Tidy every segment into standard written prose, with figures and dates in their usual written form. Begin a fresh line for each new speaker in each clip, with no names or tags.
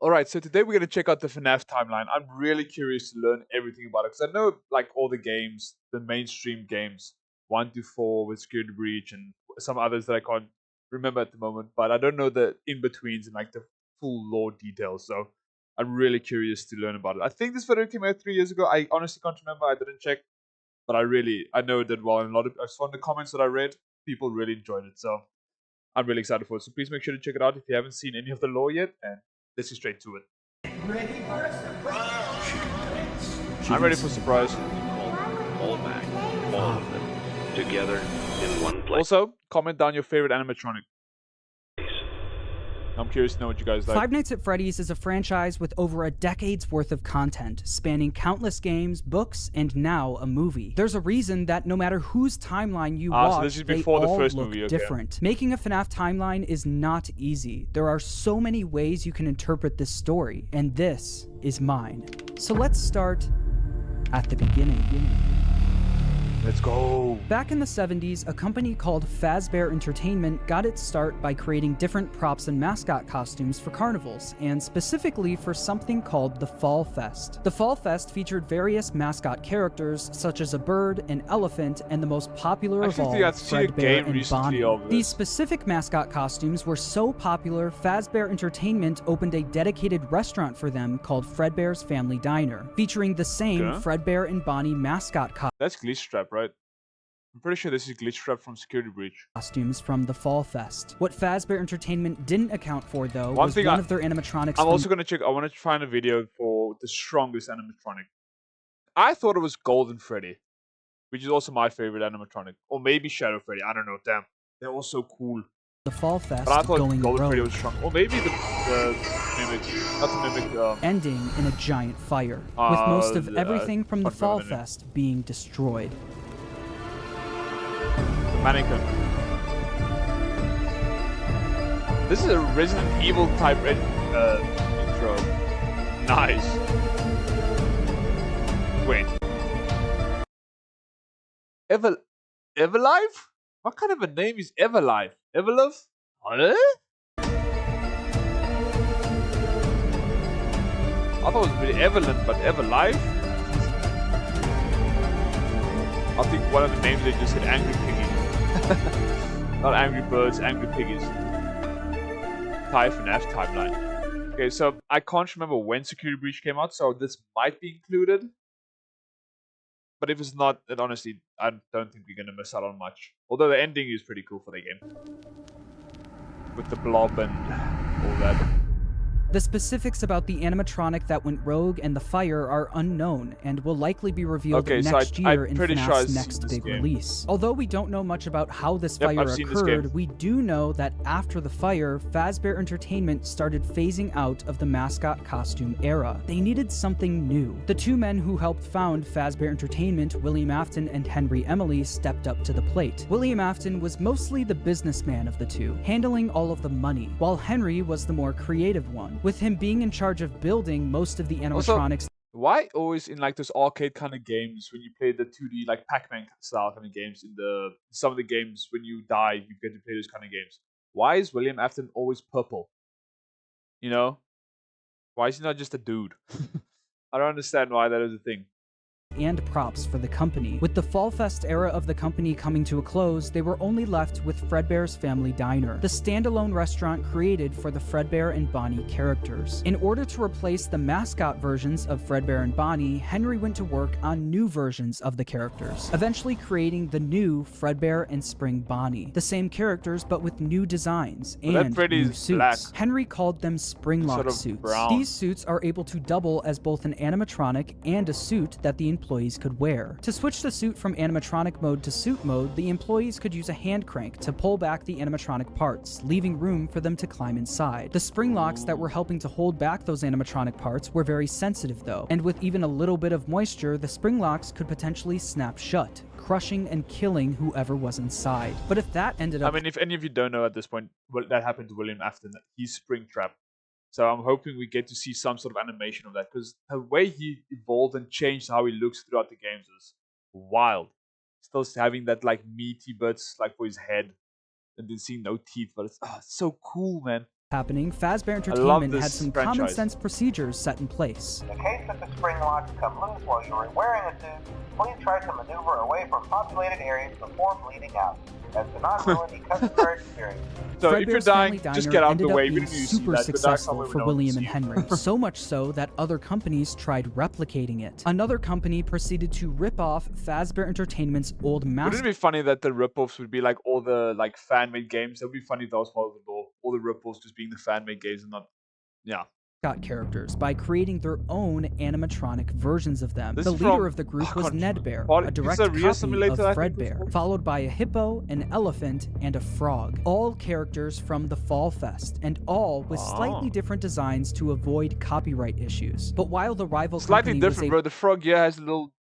Alright, so today we're going to check out the FNAF timeline. I'm really curious to learn everything about it because I know like all the games, the mainstream games, 1 to 4 with Security Breach and some others that I can't remember at the moment, but I don't know the in-betweens and like the full lore details, so I'm really curious to learn about it. I think this video came out 3 years ago. I honestly can't remember. I didn't check, but I know it did well, and I saw in the comments that I read, people really enjoyed it, so I'm really excited for it. So please make sure to check it out if you haven't seen any of the lore yet, and let's get straight to it.
Ready for a surprise?
I'm ready for surprise.
All back, all of them, together in one place.
Also, comment down your favorite animatronic. I'm curious to know what you guys like.
Five Nights at Freddy's is a franchise with over a decade's worth of content, spanning countless games, books, and now a movie. There's a reason that no matter whose timeline you watch,
so this is before
they
the
all
first
look
movie, okay.
different. Making a FNAF timeline is not easy. There are so many ways you can interpret this story, and this is mine. So let's start at the beginning.
Let's go.
Back in the 70s, a company called Fazbear Entertainment got its start by creating different props and mascot costumes for carnivals, and specifically for something called the Fall Fest. The Fall Fest featured various mascot characters, such as a bird, an elephant, and the most popular of all, Fredbear and Bonnie. These specific mascot costumes were so popular, Fazbear Entertainment opened a dedicated restaurant for them called Fredbear's Family Diner, featuring the same Fredbear and Bonnie mascot costumes.
That's Glitchtrap, right? I'm pretty sure this is Glitchtrap from Security Breach.
Costumes from the Fall Fest. What Fazbear Entertainment didn't account for, though, was one of their animatronics.
I'm also gonna check. I want to find a video for the strongest animatronic. I thought it was Golden Freddy, which is also my favorite animatronic, or maybe Shadow Freddy. I don't know. Damn, they're all so cool.
The Fall Fest,
but I thought
going
Golden
rogue.
Freddy was strong, or maybe the mimic, not the mimic.
Ending in a giant fire, with most of everything from the Fall Fest being destroyed.
Mannequin. This is a Resident Evil type intro. Nice. Wait. Everlive? What kind of a name is Everlive? Everlove? Huh? I thought it was really Evelyn, but Everlive? I think one of the names they just said Angry Piggy. Not Angry Birds, Angry Piggies. FNAF timeline. Okay, so I can't remember when Security Breach came out, so this might be included. But if it's not, then honestly, I don't think we're going to miss out on much. Although the ending is pretty cool for the game. With the blob and all that.
The specifics about the animatronic that went rogue and the fire are unknown and will likely be revealed next year in FNAF's next big release. Although we don't know much about how this fire occurred, we do know that after the fire, Fazbear Entertainment started phasing out of the mascot costume era. They needed something new. The two men who helped found Fazbear Entertainment, William Afton and Henry Emily, stepped up to the plate. William Afton was mostly the businessman of the two, handling all of the money, while Henry was the more creative one, with him being in charge of building most of the animatronics.
Also, why always in like those arcade kind of games when you play the 2D like Pac-Man style kind of games in some of the games when you die you get to play those kind of games? Why is William Afton always purple? You know? Why is he not just a dude? I don't understand why that is a thing.
And props for the company. With the Fall Fest era of the company coming to a close, they were only left with Fredbear's Family Diner, the standalone restaurant created for the Fredbear and Bonnie characters. In order to replace the mascot versions of Fredbear and Bonnie, Henry went to work on new versions of the characters, eventually creating the new Fredbear and Spring Bonnie. The same characters, but with new designs and new suits.
Black.
Henry called them Springlock suits.
Brown.
These suits are able to double as both an animatronic and a suit that the employees could wear. To switch the suit from animatronic mode to suit mode, the employees could use a hand crank to pull back the animatronic parts, leaving room for them to climb inside. The spring locks that were helping to hold back those animatronic parts were very sensitive though, and with even a little bit of moisture, the spring locks could potentially snap shut, crushing and killing whoever was inside. But if that ended up...
I mean, if any of you don't know at this point, what that happened to William Afton, he's Springtrap. So I'm hoping we get to see some sort of animation of that, because the way he evolved and changed how he looks throughout the games is wild. Still having that like meaty bits like for his head, and then seeing no teeth, but it's so cool, man.
happening, Fazbear Entertainment had some common sense procedures set in place.
In case that the spring locks come loose while you are wearing a suit, please try to maneuver away from populated areas before bleeding out, as to not ruin the customer experience.
So if you're dying, just get out of the way. We didn't
super successful for William and Henry, so much so that other companies tried replicating it. Another company proceeded to rip off Fazbear Entertainment's old mascot.
Wouldn't it be funny that the rip-offs would be like all the like fan-made games? It would be funny if that was part of the law. All the rip-offs just being the fan-made games and not, yeah.
Characters by creating their own animatronic versions of them. The leader of the group was Ned Bear, a direct copy of Fredbear, followed by a hippo, an elephant, and a frog. All characters from the Fall Fest, and all with slightly different designs to avoid copyright issues. But while the rival
slightly different, bro. The frog, yeah, has a little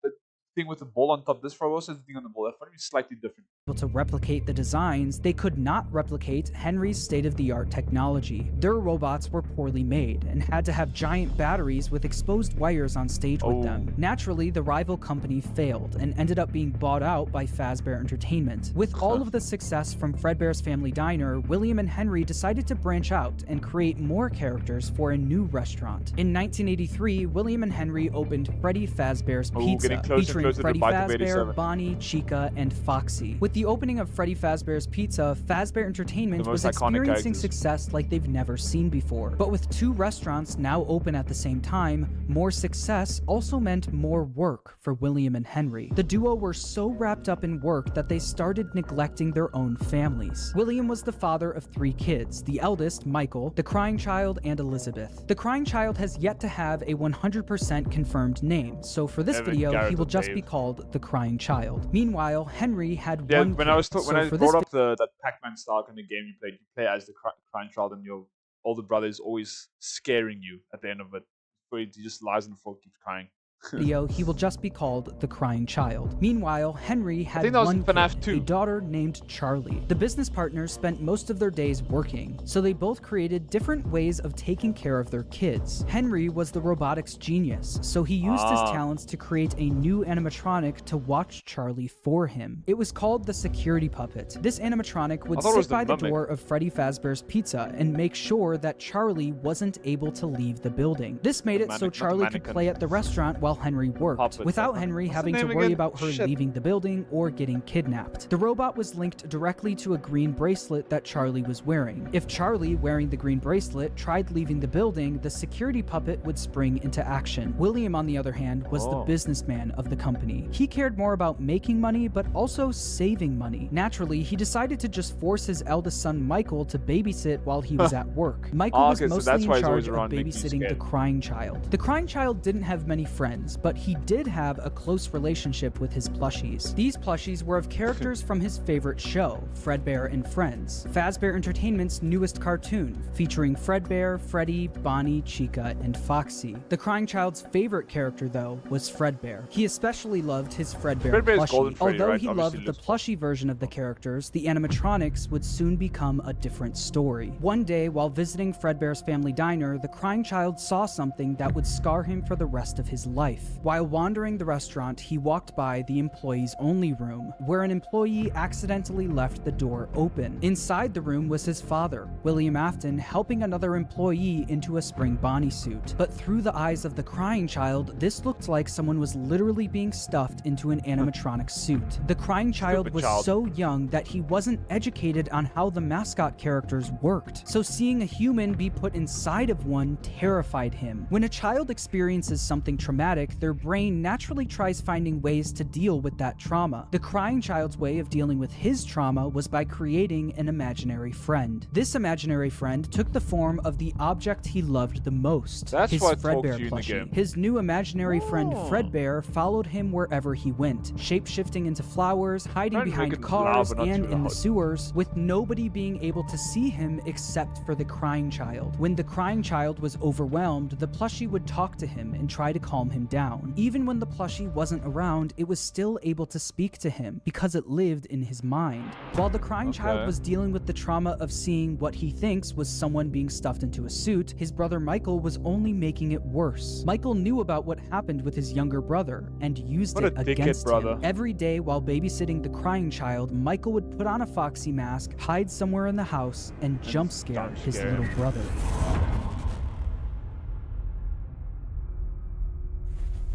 thing with the ball on top. This frog also has a thing on the ball. That frog is slightly different.
To replicate the designs, they could not replicate Henry's state-of-the-art technology. Their robots were poorly made and had to have giant batteries with exposed wires on stage with them. Naturally, the rival company failed and ended up being bought out by Fazbear Entertainment. With all of the success from Fredbear's Family Diner, William and Henry decided to branch out and create more characters for a new restaurant. In 1983, William and Henry opened Freddy Fazbear's Pizza, featuring Freddy Fazbear, Bonnie, Chica, and Foxy. With the opening of Freddy Fazbear's Pizza, Fazbear Entertainment was experiencing success like they've never seen before. But with two restaurants now open at the same time, more success also meant more work for William and Henry. The duo were so wrapped up in work that they started neglecting their own families. William was the father of 3 kids, the eldest, Michael, the crying child, and Elizabeth. The crying child has yet to have a 100% confirmed name, so for this video, he will just be called the crying child. Meanwhile, Henry had one kid.
When I brought up that Pac-Man style kind of game you play as the crying child, and your older brother is always scaring you at the end of it. So he just lies on the floor, keeps crying.
Video, he will just be called the crying child. Meanwhile, Henry had one kid, a daughter named Charlie. The business partners spent most of their days working, so they both created different ways of taking care of their kids. Henry was the robotics genius, so he used his talents to create a new animatronic to watch Charlie for him. It was called the security puppet. This animatronic would sit by the door of Freddy Fazbear's Pizza and make sure that Charlie wasn't able to leave the building. This made it so Charlie could play at the restaurant while Henry worked, without Henry having to worry about her leaving the building or getting kidnapped. The robot was linked directly to a green bracelet that Charlie was wearing. If Charlie, wearing the green bracelet, tried leaving the building, the security puppet would spring into action. William, on the other hand, was the businessman of the company. He cared more about making money, but also saving money. Naturally, he decided to just force his eldest son, Michael, to babysit while he was at work. Michael was mostly in charge of babysitting the crying child. The crying child didn't have many friends, but he did have a close relationship with his plushies. These plushies were of characters from his favorite show, Fredbear and Friends, Fazbear Entertainment's newest cartoon, featuring Fredbear, Freddy, Bonnie, Chica, and Foxy. The crying child's favorite character, though, was Fredbear. He especially loved his Fredbear plushie. Although he loved the plushie version of the characters, the animatronics would soon become a different story. One day, while visiting Fredbear's Family Diner, the crying child saw something that would scar him for the rest of his life. While wandering the restaurant, he walked by the employees only room, where an employee accidentally left the door open. Inside the room was his father, William Afton, helping another employee into a spring Bonnie suit. But through the eyes of the crying child, this looked like someone was literally being stuffed into an animatronic suit. The crying child was so young that he wasn't educated on how the mascot characters worked, so seeing a human be put inside of one terrified him. When a child experiences something traumatic, their brain naturally tries finding ways to deal with that trauma. The crying child's way of dealing with his trauma was by creating an imaginary friend. This imaginary friend took the form of the object he loved the most, his Fredbear plushie. His new imaginary friend Fredbear followed him wherever he went, shape-shifting into flowers, hiding behind cars and in the sewers, with nobody being able to see him except for the crying child. When the crying child was overwhelmed, the plushie would talk to him and try to calm him broken down. Even when the plushie wasn't around, it was still able to speak to him because it lived in his mind. While the crying child was dealing with the trauma of seeing what he thinks was someone being stuffed into a suit, his brother Michael was only making it worse. Michael knew about what happened with his younger brother and used it against him. Every day while babysitting the crying child, Michael would put on a Foxy mask, hide somewhere in the house, and jump scare his little brother.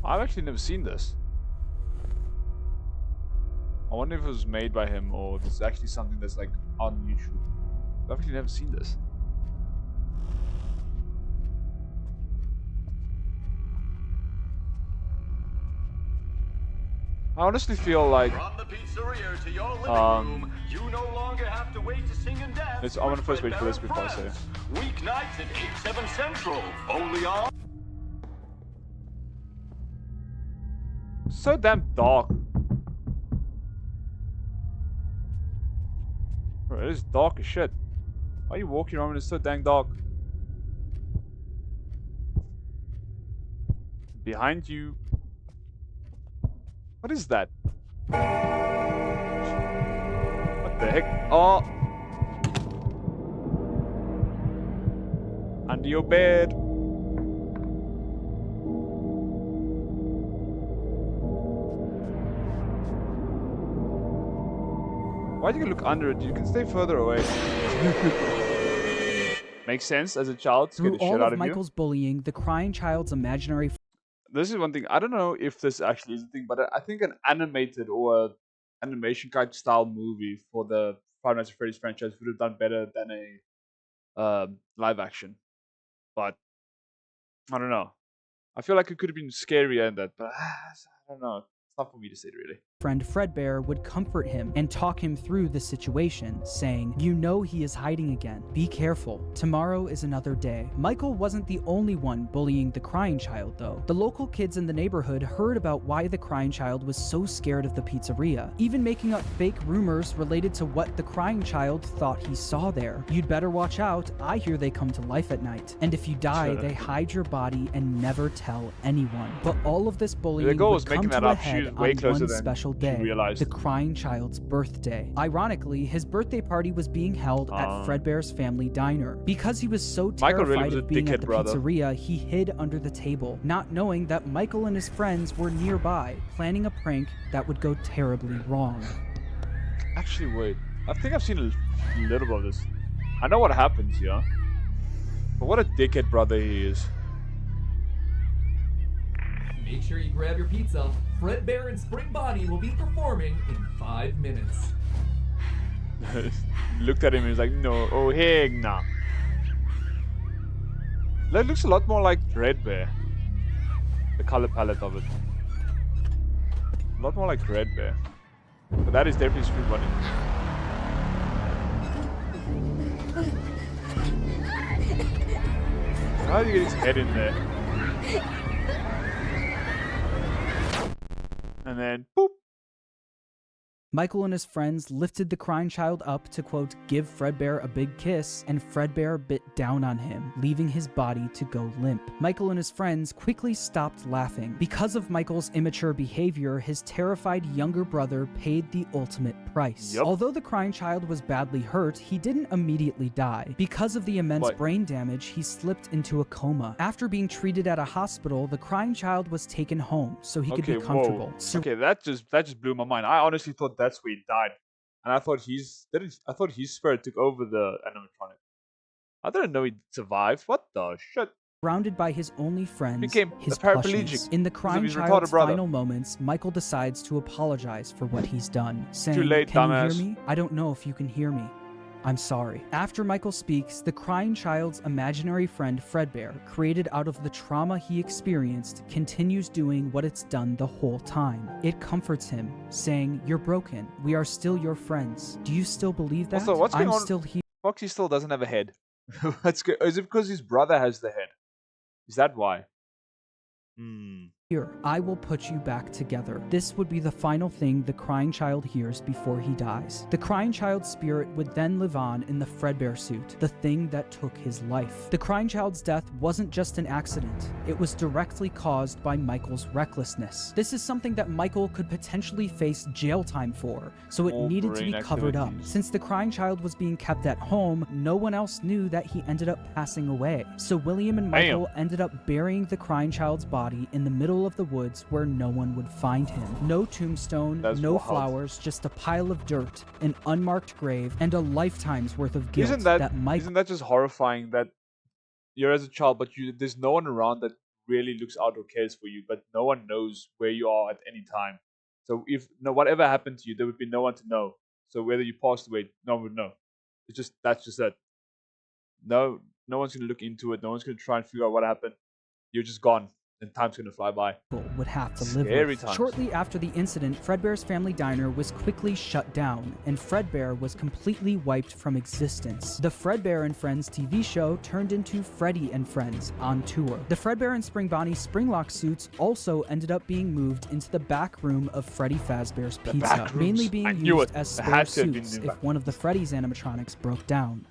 I've actually never seen this. I wonder if it was made by him or this is actually something that's like on YouTube. I've actually never seen this. I honestly feel like
From the pizzeria to your living room, you no longer have to wait to sing and dance.
I want to first wait for this before I say it.
Weeknights at 8, 7 Central, only on...
So damn dark. Bro, it is dark as shit. Why are you walking around when it's so dang dark? Behind you. What is that? What the heck? Oh! Under your bed. Why do you look under it? You can stay further away. Makes sense as a child to get the shit out of
Michael's bullying, the crying child's imaginary...
This is one thing. I don't know if this actually is a thing, but I think an animated or animation kind of style movie for the Five Nights at Freddy's franchise would have done better than a live action. But I don't know. I feel like it could have been scarier in that, but I don't know. It's not for me to say, really.
Friend Fredbear would comfort him and talk him through the situation, saying, "You know he is hiding again. Be careful. Tomorrow is another day." Michael wasn't the only one bullying the crying child, though. The local kids in the neighborhood heard about why the crying child was so scared of the pizzeria, even making up fake rumors related to what the crying child thought he saw there. "You'd better watch out. I hear they come to life at night. And if you die, they hide your body and never tell anyone." But all of this bullying would come to a head on one special day, the crying child's birthday. Ironically, his birthday party was being held at Fredbear's family diner. Because he was so terrified of being at the pizzeria, he hid under the table, not knowing that Michael and his friends were nearby, planning a prank that would go terribly wrong.
Actually, wait. I think I've seen a little bit of this. I know what happens here. But what a dickhead brother he is.
Make sure you grab your pizza. Fredbear and Spring Bonnie will be performing in 5 minutes.
Looked at him and was like, no, oh heck nah. That looks a lot more like Dreadbear. The color palette of it. A lot more like Dreadbear. But that is definitely Spring Bonnie. How do you get his head in there? And then, boop.
Michael and his friends lifted the crying child up to, quote, give Fredbear a big kiss, and Fredbear bit down on him, leaving his body to go limp. Michael and his friends quickly stopped laughing. Because of Michael's immature behavior, his terrified younger brother paid the ultimate price. Although the crying child was badly hurt, he didn't immediately die. Because of the immense brain damage, he slipped into a coma. After being treated at a hospital, the crying child was taken home so he could be comfortable.
Okay, that just blew my mind. I honestly thought that's where he died, and I thought his spirit took over the animatronic. I didn't know he survived. What the shit?
Surrounded by his only friends,
became
his
paraplegic.
plushies. In the crying child's final moments, Michael decides to apologize for what he's done, saying,
"Too late,
can
dumbass.
you hear me? I don't know if you can hear me. I'm sorry." After Michael speaks, the crying child's imaginary friend Fredbear, created out of the trauma he experienced, continues doing what it's done the whole time. It comforts him, saying, "You're broken. We are still your friends. Do you still believe that?
Also, what's going on?
Still here."
Foxy still doesn't have a head. That's good. Is it because his brother has the head? Is that why?
Here, I will put you back together. This would be the final thing the crying child hears before he dies. The crying child's spirit would then live on in the Fredbear suit, the thing that took his life. The crying child's death wasn't just an accident. It was directly caused by Michael's recklessness. This is something that Michael could potentially face jail time for, so it needed to be covered up. Since the crying child was being kept at home, no one else knew that he ended up passing away. So William and Michael ended up burying the crying child's body in the middle of the woods where no one would find him. No tombstone, no flowers, just a pile of dirt, an unmarked grave, and a lifetime's worth of guilt. Isn't
that just horrifying that you're as a child, but there's no one around that really looks out or cares for you, but no one knows where you are at any time. So if whatever happened to you, there would be no one to know. So whether you passed away, no one would know. That's just it. No one's gonna look into it. No one's gonna try and figure out what happened. You're just gone. And time's gonna fly by.
Would have to live with. Shortly after the incident, Fredbear's family diner was quickly shut down, and Fredbear was completely wiped from existence. The Fredbear and Friends TV show turned into Freddy and Friends on tour. The Fredbear and Spring Bonnie Springlock suits also ended up being moved into the back room of Freddy Fazbear's Pizza, mainly being used as spare suits if one of the Freddy's animatronics broke down.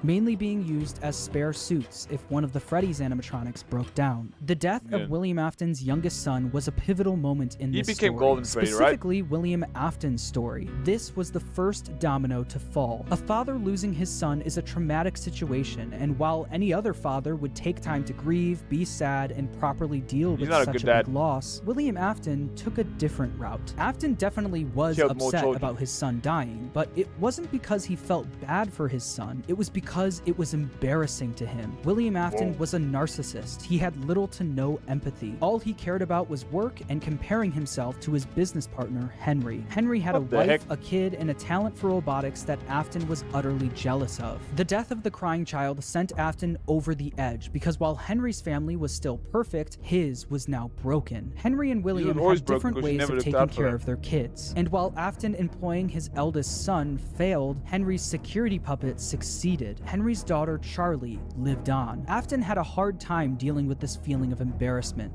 Mainly being used as spare suits if one of the Freddy's animatronics broke down. The death of William Afton's youngest son was a pivotal moment in this story.
Golden Freddy,
specifically William Afton's story. This was the first domino to fall. A father losing his son is a traumatic situation, and while any other father would take time to grieve, be sad, and properly deal with such a big loss, William Afton took a different route. Afton definitely was upset about his son dying, but it wasn't because he felt bad for his son. It was because it was embarrassing to him. William Afton was a narcissist. He had little to no empathy. All he cared about was work and comparing himself to his business partner, Henry. Henry had a wife, a kid, and a talent for robotics that Afton was utterly jealous of. The death of the crying child sent Afton over the edge because while Henry's family was still perfect, his was now broken. Henry and William had different ways of taking care of their kids. And while Afton employing his eldest son failed, Henry's security puppet succeeded. Henry's daughter, Charlie, lived on. Afton had a hard time dealing with this feeling of embarrassment.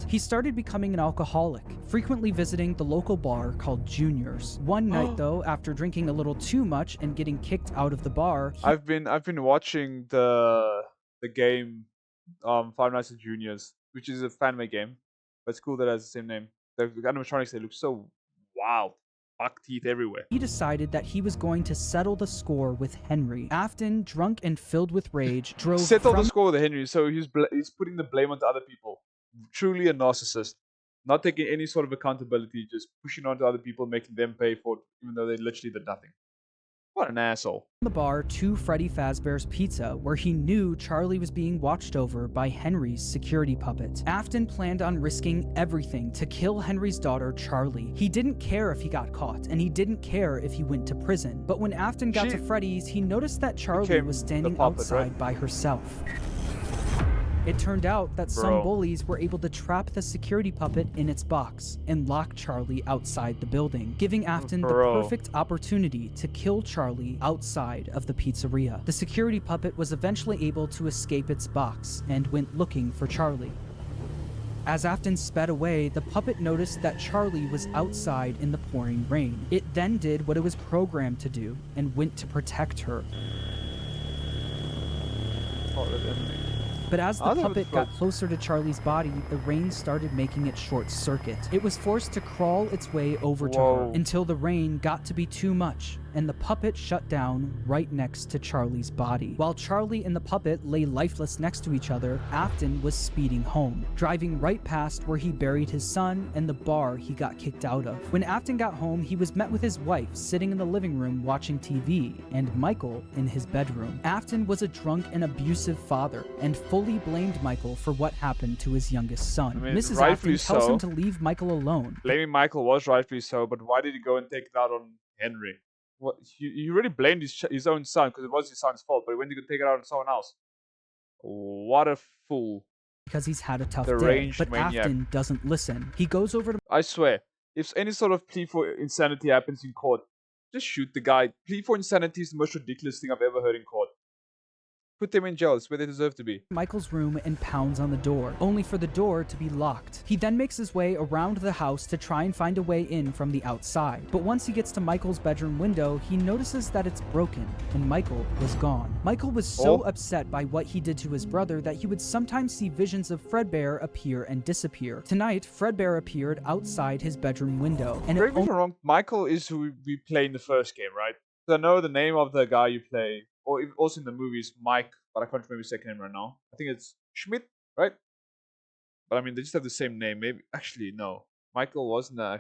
He started becoming an alcoholic, frequently visiting the local bar called Junior's. One night, though, after drinking a little too much and getting kicked out of the bar,
I've been watching the game Five Nights at Junior's, which is a fan-made game, but it's cool that it has the same name. The animatronics, they look so wow. Buck teeth everywhere.
He decided that he was going to settle the score with Henry. Afton, drunk and filled with rage, drove
the score with Henry, so he's putting the blame onto other people. Truly a narcissist, not taking any sort of accountability, just pushing onto other people, making them pay for it, even though they literally did nothing. What an asshole.
The bar to Freddy Fazbear's Pizza, where he knew Charlie was being watched over by Henry's security puppet. Afton planned on risking everything to kill Henry's daughter, Charlie. He didn't care if he got caught, and he didn't care if he went to prison. But when Afton got to Freddy's, he noticed that Charlie was standing outside by herself. It turned out that some bullies were able to trap the security puppet in its box and lock Charlie outside the building, giving Afton the perfect opportunity to kill Charlie outside of the pizzeria. The security puppet was eventually able to escape its box and went looking for Charlie. As Afton sped away, the puppet noticed that Charlie was outside in the pouring rain. It then did what it was programmed to do and went to protect her. But as the puppet got closer to Charlie's body, the rain started making it short-circuit. It was forced to crawl its way over to her until the rain got to be too much, and the puppet shut down right next to Charlie's body. While Charlie and the puppet lay lifeless next to each other, Afton was speeding home, driving right past where he buried his son and the bar he got kicked out of. When Afton got home, he was met with his wife sitting in the living room watching TV, and Michael in his bedroom. Afton was a drunk and abusive father, and fully blamed Michael for what happened to his youngest son. Mrs. Afton tells him to leave Michael alone.
Blaming Michael was rightfully so, but why did he go and take it out on Henry? What, he already blamed his own son because it was his son's fault, but when did he take it out on someone else? What a fool.
Because he's had a tough day, but Afton doesn't listen. He goes over to...
I swear, if any sort of plea for insanity happens in court, just shoot the guy. Plea for insanity is the most ridiculous thing I've ever heard in court. Put them in jail. It's where they deserve to be.
Michael's room and pounds on the door, only for the door to be locked. He then makes his way around the house to try and find a way in from the outside. But once he gets to Michael's bedroom window, he notices that it's broken, and Michael was gone. Michael was so upset by what he did to his brother that he would sometimes see visions of Fredbear appear and disappear. Tonight, Fredbear appeared outside his bedroom window. And
correct me if I'm wrong, Michael is who we play in the first game, right? So I know the name of the guy you play, or also in the movies, Mike, but I can't remember his second name right now. I think it's Schmidt, right? But I mean, they just have the same name. Maybe actually no, Michael wasn't. No,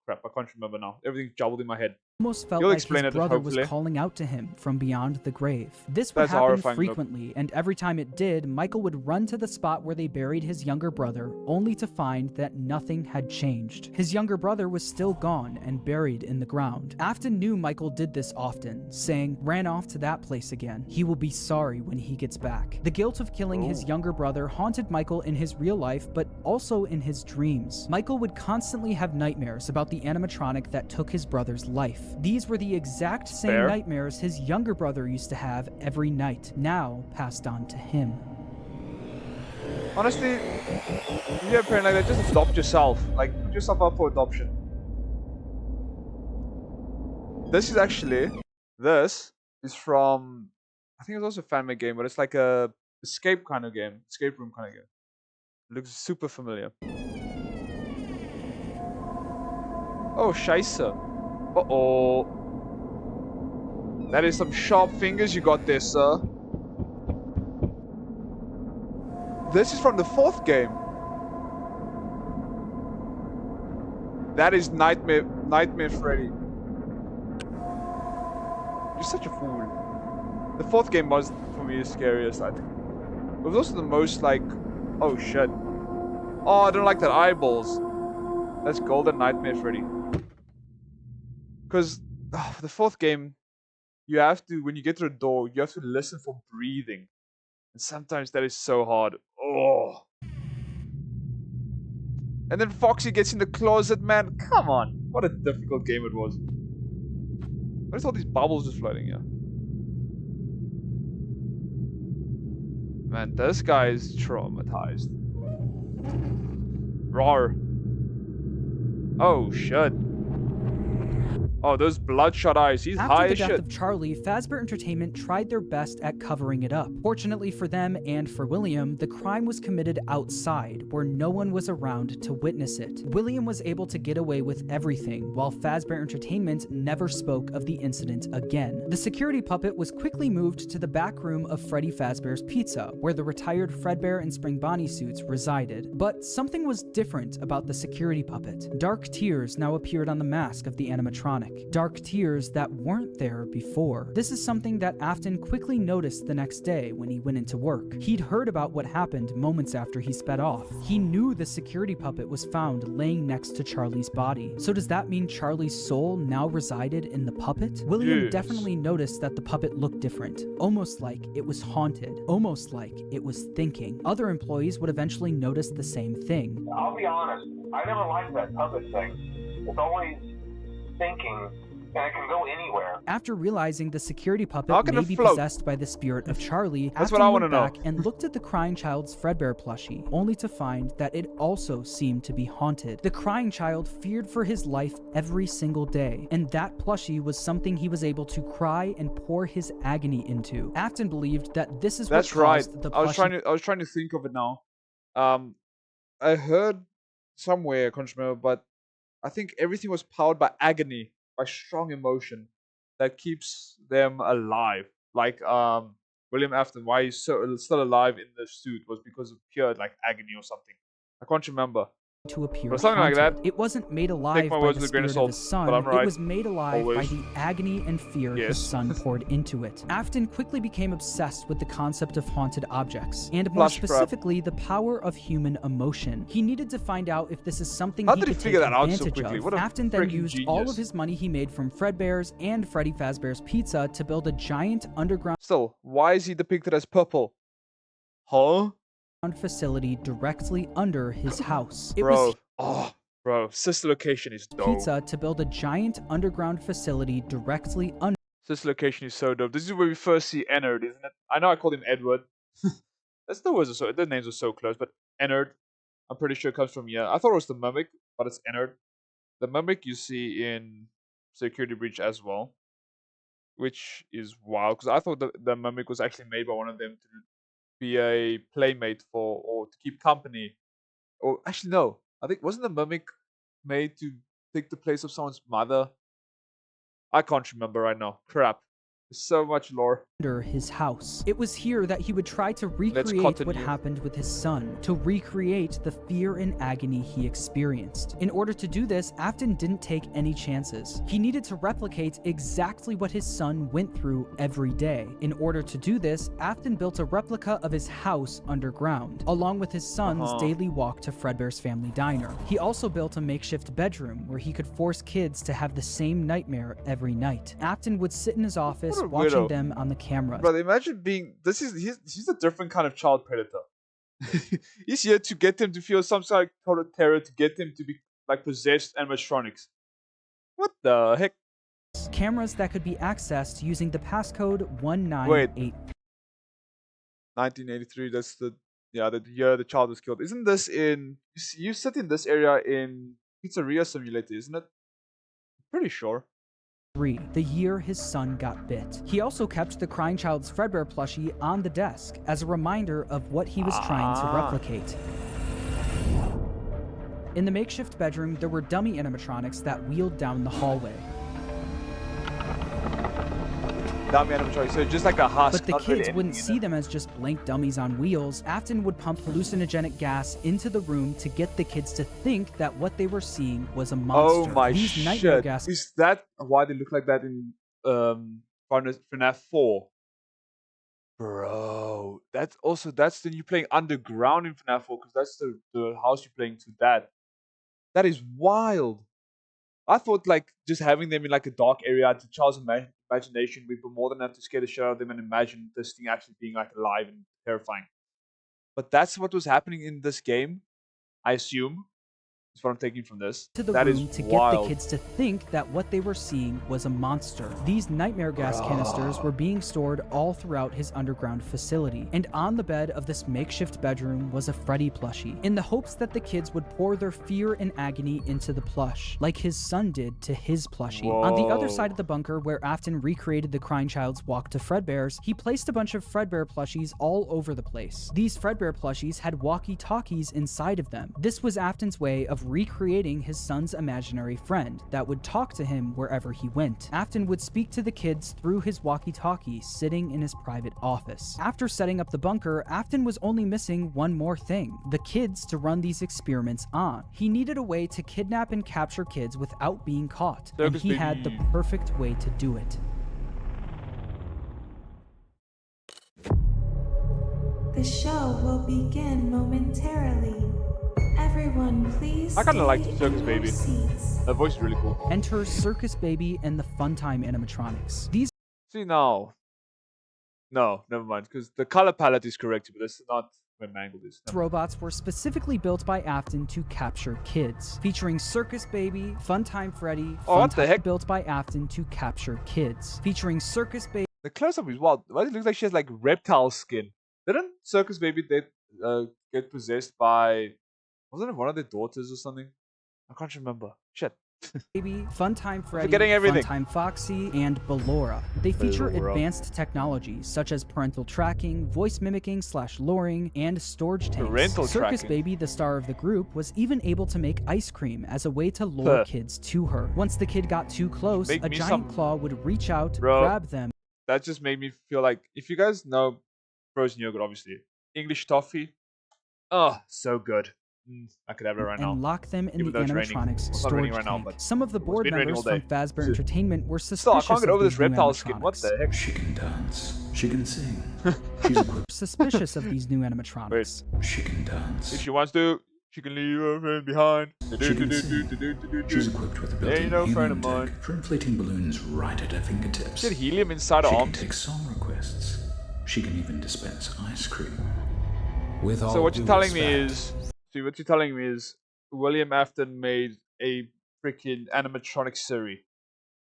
crap, I can't remember now. Everything's jumbled in my head.
Almost felt like his brother was calling out to him from beyond the grave. This would happen frequently, and every time it did, Michael would run to the spot where they buried his younger brother, only to find that nothing had changed. His younger brother was still gone and buried in the ground. Afton knew Michael did this often, saying, "Ran off to that place again. He will be sorry when he gets back." The guilt of killing his younger brother haunted Michael in his real life, but also in his dreams. Michael would constantly have nightmares about the animatronic that took his brother's life. These were the exact same nightmares his younger brother used to have every night, now passed on to him.
Honestly, if you have a parent like that, just adopt yourself. Like, put yourself up for adoption. This is from, I think it's also a fan-made game, but it's like a escape kind of game, escape room kind of game. It looks super familiar. Oh, scheisse. Uh-oh. That is some sharp fingers you got there, sir. This is from the fourth game. That is Nightmare Freddy. You're such a fool. The fourth game was, for me, the scariest, I think. It was also the most, like... Oh, shit. Oh, I don't like that eyeballs. That's Golden Nightmare Freddy. Because the fourth game, you have to, when you get to the door, you have to listen for breathing. And sometimes that is so hard. Oh. And then Foxy gets in the closet, man. Come on. What a difficult game it was. What is all these bubbles just floating here? Man, this guy is traumatized. Rawr. Oh, shit. Oh, those bloodshot eyes. He's high as shit.
After the death of Charlie, Fazbear Entertainment tried their best at covering it up. Fortunately for them and for William, the crime was committed outside, where no one was around to witness it. William was able to get away with everything, while Fazbear Entertainment never spoke of the incident again. The security puppet was quickly moved to the back room of Freddy Fazbear's Pizza, where the retired Fredbear and Spring Bonnie suits resided. But something was different about the security puppet. Dark tears now appeared on the mask of the animatronic. Dark tears that weren't there before. This is something that Afton quickly noticed the next day when he went into work. He'd heard about what happened moments after he sped off. He knew the security puppet was found laying next to Charlie's body. So does that mean Charlie's soul now resided in the puppet? William definitely noticed that the puppet looked different, almost like it was haunted, almost like it was thinking. Other employees would eventually notice the same thing.
I'll be honest, I never liked that puppet thing. It's always thinking, and it can go anywhere.
After realizing the security puppet may be possessed by the spirit of Charlie,
that's what I want to know.
Back and looked at the crying child's Fredbear plushie, only to find that it also seemed to be haunted. The crying child feared for his life every single day, and that plushie was something he was able to cry and pour his agony into. Afton believed that this is what caused the plushie.
I was trying to think of it now. I heard somewhere, I can't remember, but I think everything was powered by agony, by strong emotion that keeps them alive. Like William Afton, why he's still alive in the suit was because of pure like agony or something. I can't remember.
To appear
or something
haunted.
like that.
It wasn't made alive by the spirit of his son,
right.
It was made alive by the agony and fear his son poured into it. Afton quickly became obsessed with the concept of haunted objects, and more specifically, the power of human emotion. He needed to find out if this is something he could take advantage of. Afton then used all of his money he made from Fredbear's and Freddy Fazbear's Pizza to build a giant underground
why is he depicted as purple? Huh?
Facility directly under his house.
Bro, sister location is dope.
Pizza to build a giant underground facility directly under.
This location is so dope. This is where we first see Ennard, isn't it? I know I called him Edward. That's the words are so the names are so close, but Ennard, I'm pretty sure comes from here. I thought it was the Mimic, but it's Ennard. The Mimic you see in Security Breach as well, which is wild because I thought the Mimic was actually made by one of them to be a playmate for or to keep company. Or actually no, I think wasn't the Mimic made to take the place of someone's mother? I can't remember right now. Crap. There's so much lore.
His house. It was here that he would try to recreate what happened with his son, to recreate the fear and agony he experienced. In order to do this, Afton didn't take any chances. He needed to replicate exactly what his son went through every day. In order to do this, Afton built a replica of his house underground, along with his son's daily walk to Fredbear's family diner. He also built a makeshift bedroom where he could force kids to have the same nightmare every night. Afton would sit in his office watching them on the cameras.
But imagine being he's a different kind of child predator. He's here to get them to feel some sort of total terror, to get them to be like possessed animatronics. What the heck?
Cameras that could be accessed using the passcode 198.
1983. That's the year the child was killed. Isn't this in? You sit in this area in Pizzeria Simulator, isn't it? I'm pretty sure.
The year his son got bit. He also kept the crying child's Fredbear plushie on the desk as a reminder of what he was trying to replicate. In the makeshift bedroom, there were dummy animatronics that wheeled down the hallway.
Dummy animatronics, so just like a husk.
But the kids wouldn't see them as just blank dummies on wheels. Afton would pump hallucinogenic gas into the room to get the kids to think that what they were seeing was a monster.
Oh my
These nightmare
shit.
gas
Is that why they look like that in FNAF 4? Bro, that's then you're playing underground in FNAF 4 because that's the house you're playing to that. That is wild. I thought like just having them in like a dark area, the child's imagination would be more than enough to scare the shit out of them and imagine this thing actually being like alive and terrifying. But that's what was happening in this game, I assume. That's what I'm taking from this.
To the room to get the kids to think that what they were seeing was a monster. These nightmare gas canisters were being stored all throughout his underground facility, and on the bed of this makeshift bedroom was a Freddy plushie, in the hopes that the kids would pour their fear and agony into the plush, like his son did to his plushie. On the other side of the bunker, where Afton recreated the crying child's walk to Fredbear's, he placed a bunch of Fredbear plushies all over the place. These Fredbear plushies had walkie-talkies inside of them. This was Afton's way of recreating his son's imaginary friend that would talk to him wherever he went. Afton would speak to the kids through his walkie-talkie sitting in his private office. After setting up the bunker, Afton was only missing one more thing: the kids to run these experiments on. He needed a way to kidnap and capture kids without being caught, and he had the perfect way to do it.
The show will begin momentarily. Everyone, please.
I kind of like Circus Baby. That voice is really cool.
Enter Circus Baby and the Funtime animatronics. These
no, never mind, because the color palette is correct, but that's not where Mangled is.
robots were specifically built by Afton to capture kids, featuring Circus Baby, Funtime Freddy.
What the heck?
Built by Afton to capture kids, featuring Circus Baby.
The close-up is wild. Why it looks like she has like reptile skin? Didn't Circus Baby get possessed by? Wasn't it one of their daughters or something? I can't remember. Shit.
Baby, Funtime Freddy,
Forgetting everything.
Funtime Foxy, and Ballora. They feature advanced technologies such as parental tracking, voice mimicking / luring, and storage tanks. Circus Baby, the star of the group, was even able to make ice cream as a way to lure kids to her. Once the kid got too close, a giant claw would reach out, grab them.
That just made me feel like, if you guys know frozen yogurt, obviously, English toffee, oh, so good. I could have it right now.
And lock them in the animatronics storage tank. Some of the board members from Fazbear Entertainment were suspicious
I can't get over
of
this
these new
reptile skin. What the heck?
She can dance. She can sing. She's equipped.
Suspicious of these new animatronics.
Wait. She can dance.
If she wants to, she can leave her friend behind.
She can sing. She's equipped with a built-in helium tank for inflating balloons right at her fingertips.
She had helium inside her arms.
She can take song requests. She can even dispense ice cream. With all
so what you're telling me
respect,
is, William Afton made a freaking animatronic Siri.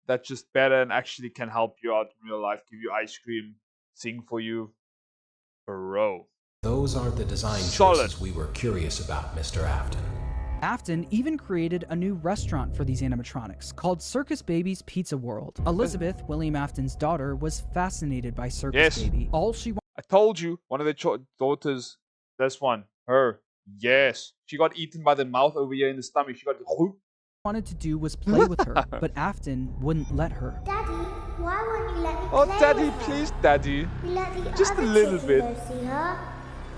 that's just better and actually can help you out in real life, give you ice cream, sing for you. Bro.
Those aren't the design choices we were curious about, Mr. Afton.
Afton even created a new restaurant for these animatronics called Circus Baby's Pizza World. Elizabeth, William Afton's daughter, was fascinated by Circus Baby. All she
I told you, one of the daughters, this one, her, yes. She got eaten by the mouth over here in the stomach. She got
wanted to do was play with her, but Afton wouldn't let her.
Daddy, why won't you let me
play Daddy,
with
please,
her?
Daddy.
You let the
Just
other
a little
children
bit.
Go see her.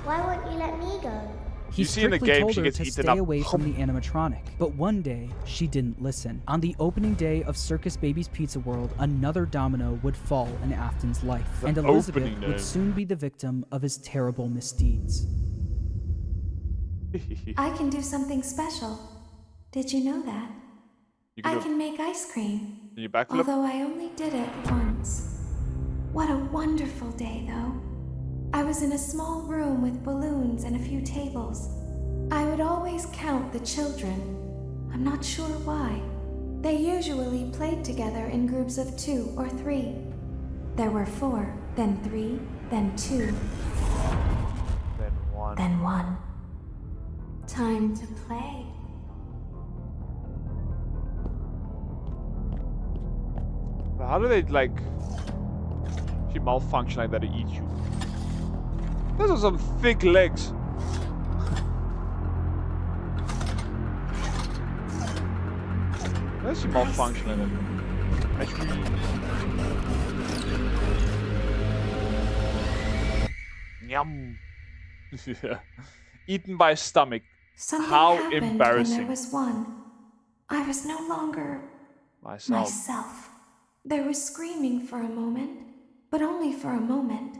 Why won't you let me go?
He strictly told her to stay away from the animatronic, but one day she didn't listen. On the opening day of Circus Baby's Pizza World, another domino would fall in Afton's life, and Elizabeth would soon be the victim of his terrible misdeeds.
I can do something special. Did you know that? I can make ice cream. Although I only did it once. What a wonderful day, though. I was in a small room with balloons and a few tables. I would always count the children. I'm not sure why. They usually played together in groups of 2 or 3. There were 4, then 3, then 2.
Then 1.
Then 1. Time to play.
How do they, like, she malfunction like that to eat you? Those are some thick legs. Where's she malfunction like that? Actually... Yum. Yeah. Eaten by a stomach.
Something
How
happened
embarrassing.
when there was 1. I was no longer myself. There was screaming for a moment, but only for a moment.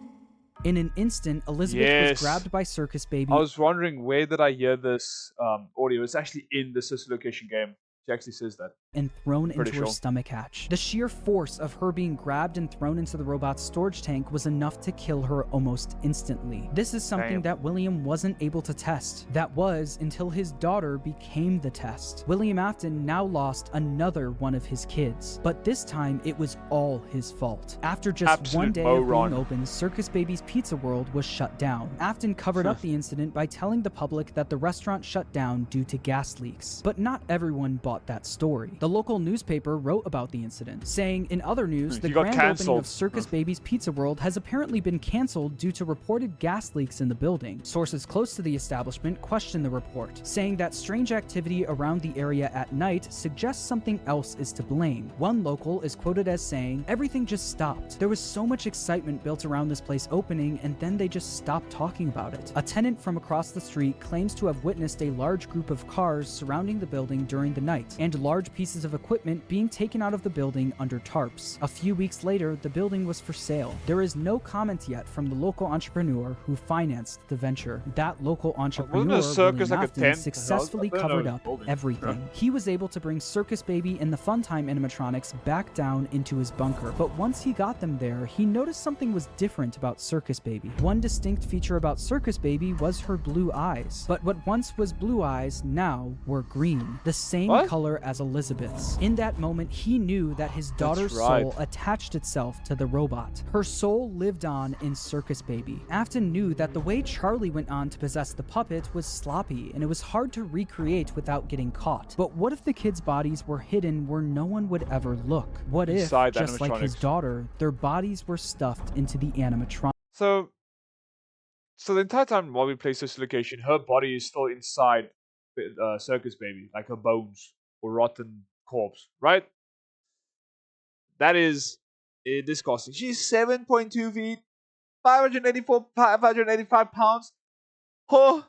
In an instant, Elizabeth was grabbed by Circus Baby.
I was wondering, where did I hear this audio? It's actually in the Sister Location game. She actually says that.
And thrown into her stomach hatch. The sheer force of her being grabbed and thrown into the robot's storage tank was enough to kill her almost instantly. This is something that William wasn't able to test. That was until his daughter became the test. William Afton now lost another one of his kids, but this time it was all his fault. After just one day of being open, Circus Baby's Pizza World was shut down. Afton covered up the incident by telling the public that the restaurant shut down due to gas leaks. But not everyone bought that story. The local newspaper wrote about the incident, saying in other news, the grand opening of Circus Baby's Pizza World has apparently been canceled due to reported gas leaks in the building. Sources close to the establishment questioned the report, saying that strange activity around the area at night suggests something else is to blame. One local is quoted as saying, "Everything just stopped. There was so much excitement built around this place opening, and then they just stopped talking about it." A tenant from across the street claims to have witnessed a large group of cars surrounding the building during the night, and large pieces of equipment being taken out of the building under tarps. A few weeks later, the building was for sale. There is no comment yet from the local entrepreneur who financed the venture. That local entrepreneur, William Afton, successfully covered up everything. He was able to bring Circus Baby and the Funtime animatronics back down into his bunker. But once he got them there, he noticed something was different about Circus Baby. One distinct feature about Circus Baby was her blue eyes. But what once was blue eyes now were green, the same color as Elizabeth's. In that moment, he knew that his daughter's soul attached itself to the robot. Her soul lived on in Circus Baby. Afton knew that the way Charlie went on to possess the puppet was sloppy, and it was hard to recreate without getting caught. But what if the kids' bodies were hidden where no one would ever look? What if, just like his daughter, their bodies were stuffed into the animatronic?
So the entire time while we play Sister Location, her body is still inside Circus Baby, like her bones or rotten corpse, right? That is disgusting. She's 7.2 feet, 585 pounds. Oh,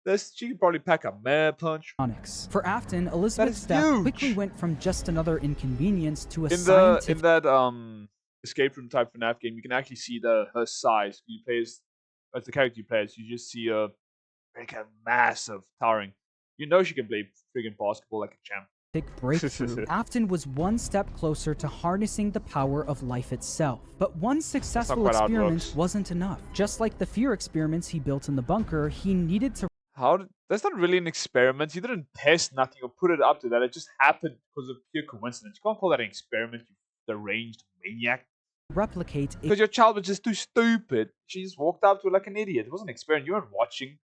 she could probably pack a mad punch.
For Afton, Elizabeth's death quickly went from just another inconvenience to a scientific...
In that escape room type FNAF game, you can actually see her size. You play as the character you play as, you just see her like a massive, towering. You know she can play friggin' basketball like a champ.
Breakthrough. Afton was one step closer to harnessing the power of life itself. But one successful experiment wasn't enough. Just like the fear experiments he built in the bunker, he needed to
That's not really an experiment. You didn't test nothing or put it up to that. It just happened because of pure coincidence. You can't call that an experiment, you deranged maniac.
Replicate
because your child was just too stupid. She just walked up to her like an idiot. It wasn't an experiment. You weren't watching.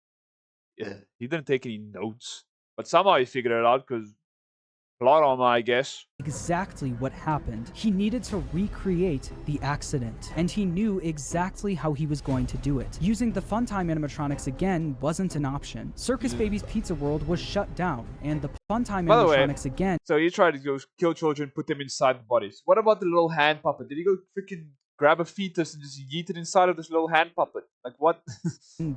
Yeah, he didn't take any notes, but somehow he figured it out because plot armor, I guess.
Exactly what happened. He needed to recreate the accident, and he knew exactly how he was going to do it. Using the Funtime animatronics again wasn't an option. Circus Baby's Pizza World was shut down, and the Funtime animatronics again.
So he tried to go kill children, put them inside the bodies. What about the little hand puppet? Did he go freaking grab a fetus and just yeet it inside of this little hand puppet? Like, what?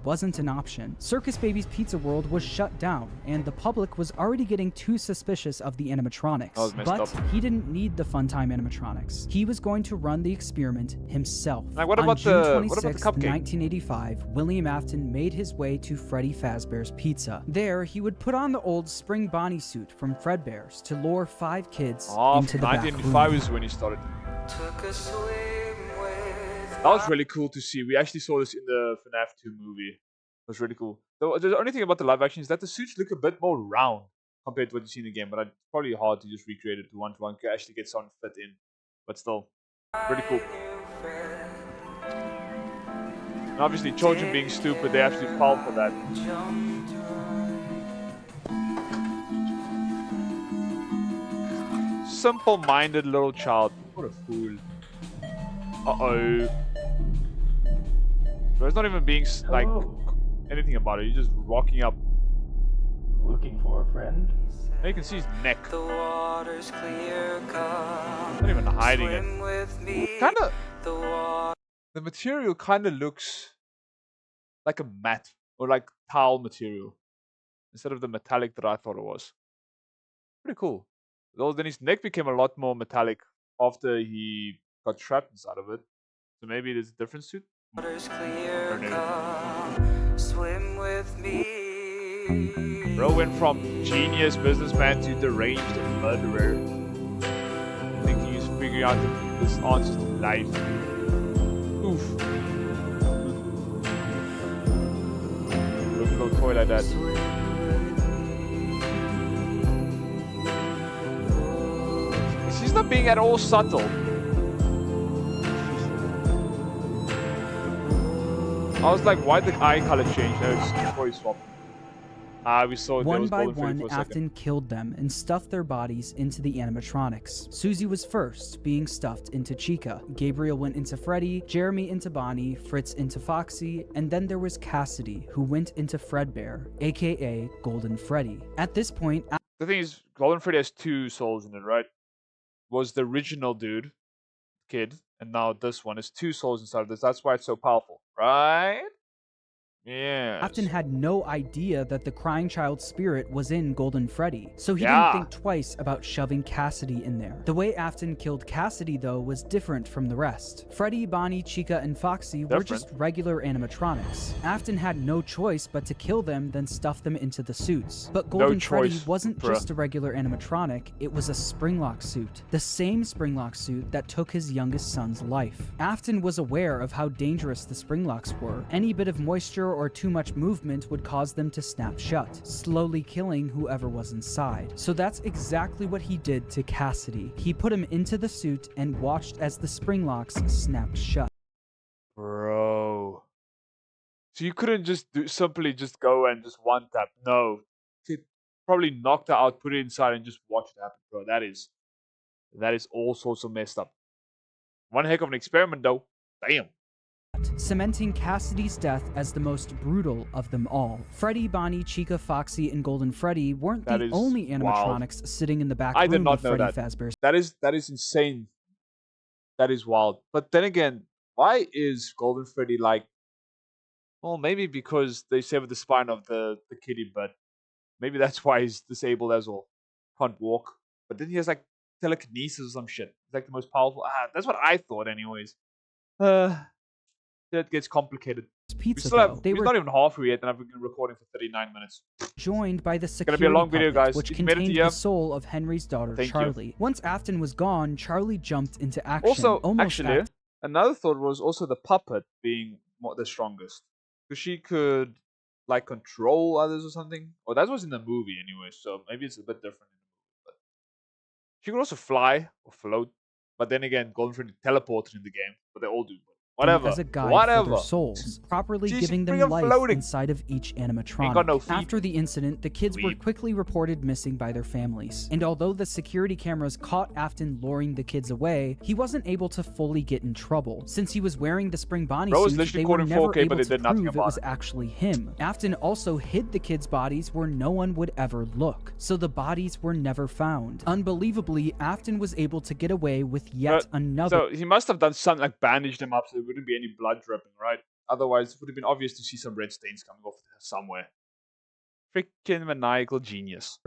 Wasn't an option. Circus Baby's Pizza World was shut down, and the public was already getting too suspicious of the animatronics. But he didn't need the Funtime animatronics. He was going to run the experiment himself.
Like, what about
June
the
26,
cupcake?
1985, William Afton made his way to Freddy Fazbear's Pizza. There, he would put on the old Spring Bonnie suit from Fredbear's to lure 5 kids into the back room.
1985 is when he started. That was really cool to see. We actually saw this in the FNAF 2 movie. It was really cool. The only thing about the live action is that the suits look a bit more round compared to what you see in the game, but it's probably hard to just recreate it to one-to-one. You actually get someone fit in, but still, really cool. And obviously, children being stupid, they actually fall for that. Simple-minded little child. What a fool. Uh-oh. Bro, it's not even being like anything about it. You're just rocking up.
Looking for a friend?
Now you can see his neck. Not even hiding it. Kinda. The material kinda looks like a matte or like towel material instead of the metallic that I thought it was. Pretty cool. Though then his neck became a lot more metallic after he got trapped inside of it. So maybe there's a different suit. Swim with me. Bro went from genius businessman to deranged murderer. Thinking he's figuring out his answers to life. Oof. Look, little toy like that. He's not being at all subtle. I was like, why did the eye color change? No, it's before he swapped. We saw
one by one, Afton killed them and stuffed their bodies into the animatronics. Susie was first, being stuffed into Chica. Gabriel went into Freddy, Jeremy into Bonnie, Fritz into Foxy, and then there was Cassidy, who went into Fredbear, aka Golden Freddy. At this point,
the thing is, Golden Freddy has 2 souls in it, right? Was the original dude, kid, and now this one is 2 souls inside of this. That's why it's so powerful, right? Yeah.
Afton had no idea that the crying child spirit was in Golden Freddy, so he didn't think twice about shoving Cassidy in there. The way Afton killed Cassidy, though, was different from the rest. Freddy, Bonnie, Chica, and Foxy were just regular animatronics. Afton had no choice but to kill them, then stuff them into the suits. But Golden Freddy wasn't just a regular animatronic, it was a Springlock suit. The same Springlock suit that took his youngest son's life. Afton was aware of how dangerous the Springlocks were. Any bit of moisture or too much movement would cause them to snap shut, slowly killing whoever was inside. So that's exactly what he did to Cassidy. He put him into the suit and watched as the Springlocks snapped shut.
Bro. So you couldn't just simply just go and just one tap. No. He probably knocked her out, put it inside, and just watch it happen, bro. That is all sorts of messed up. One heck of an experiment, though. Damn.
Cementing Cassidy's death as the most brutal of them all. Freddy, Bonnie, Chica, Foxy, and Golden Freddy weren't the only animatronics sitting in the back room of Freddy Fazbear's.
That is insane. That is wild. But then again, why is Golden Freddy like... Well, maybe because they severed the spine of the kitty, but maybe that's why he's disabled as well. Can't walk. But then he has like telekinesis or some shit. He's like the most powerful... that's what I thought anyways. That gets complicated.
Pizza,
we're not even halfway yet, and I've been recording for 39 minutes.
Joined by the security
it's gonna be a long video, guys.
Which contained the soul of Henry's daughter, Charlie. Once Afton was gone, Charlie jumped into action.
Also, actually, another thought was also the puppet being the strongest. Because she could like control others or something. Or that was in the movie anyway, so maybe it's a bit different in the movie. But she could also fly or float. But then again, Golden Freddy teleported in the game, but they all do. Whatever.
As a guide
Whatever.
for their souls, properly
Jeez,
giving them
freaking
life
floating.
inside of each animatronic.
Ain't got no feet.
After the incident, the kids were quickly reported missing by their families. And although the security cameras caught Afton luring the kids away, he wasn't able to fully get in trouble. Since he was wearing the Spring Bonnie suit, they were never able to prove it was actually him. Afton also hid the kids' bodies where no one would ever look, so the bodies were never found. Unbelievably, Afton was able to get away with yet another.
So he must have done something like bandage them up so there wouldn't be any blood dripping, right? Otherwise, it would have been obvious to see some red stains coming off somewhere. Freaking maniacal genius.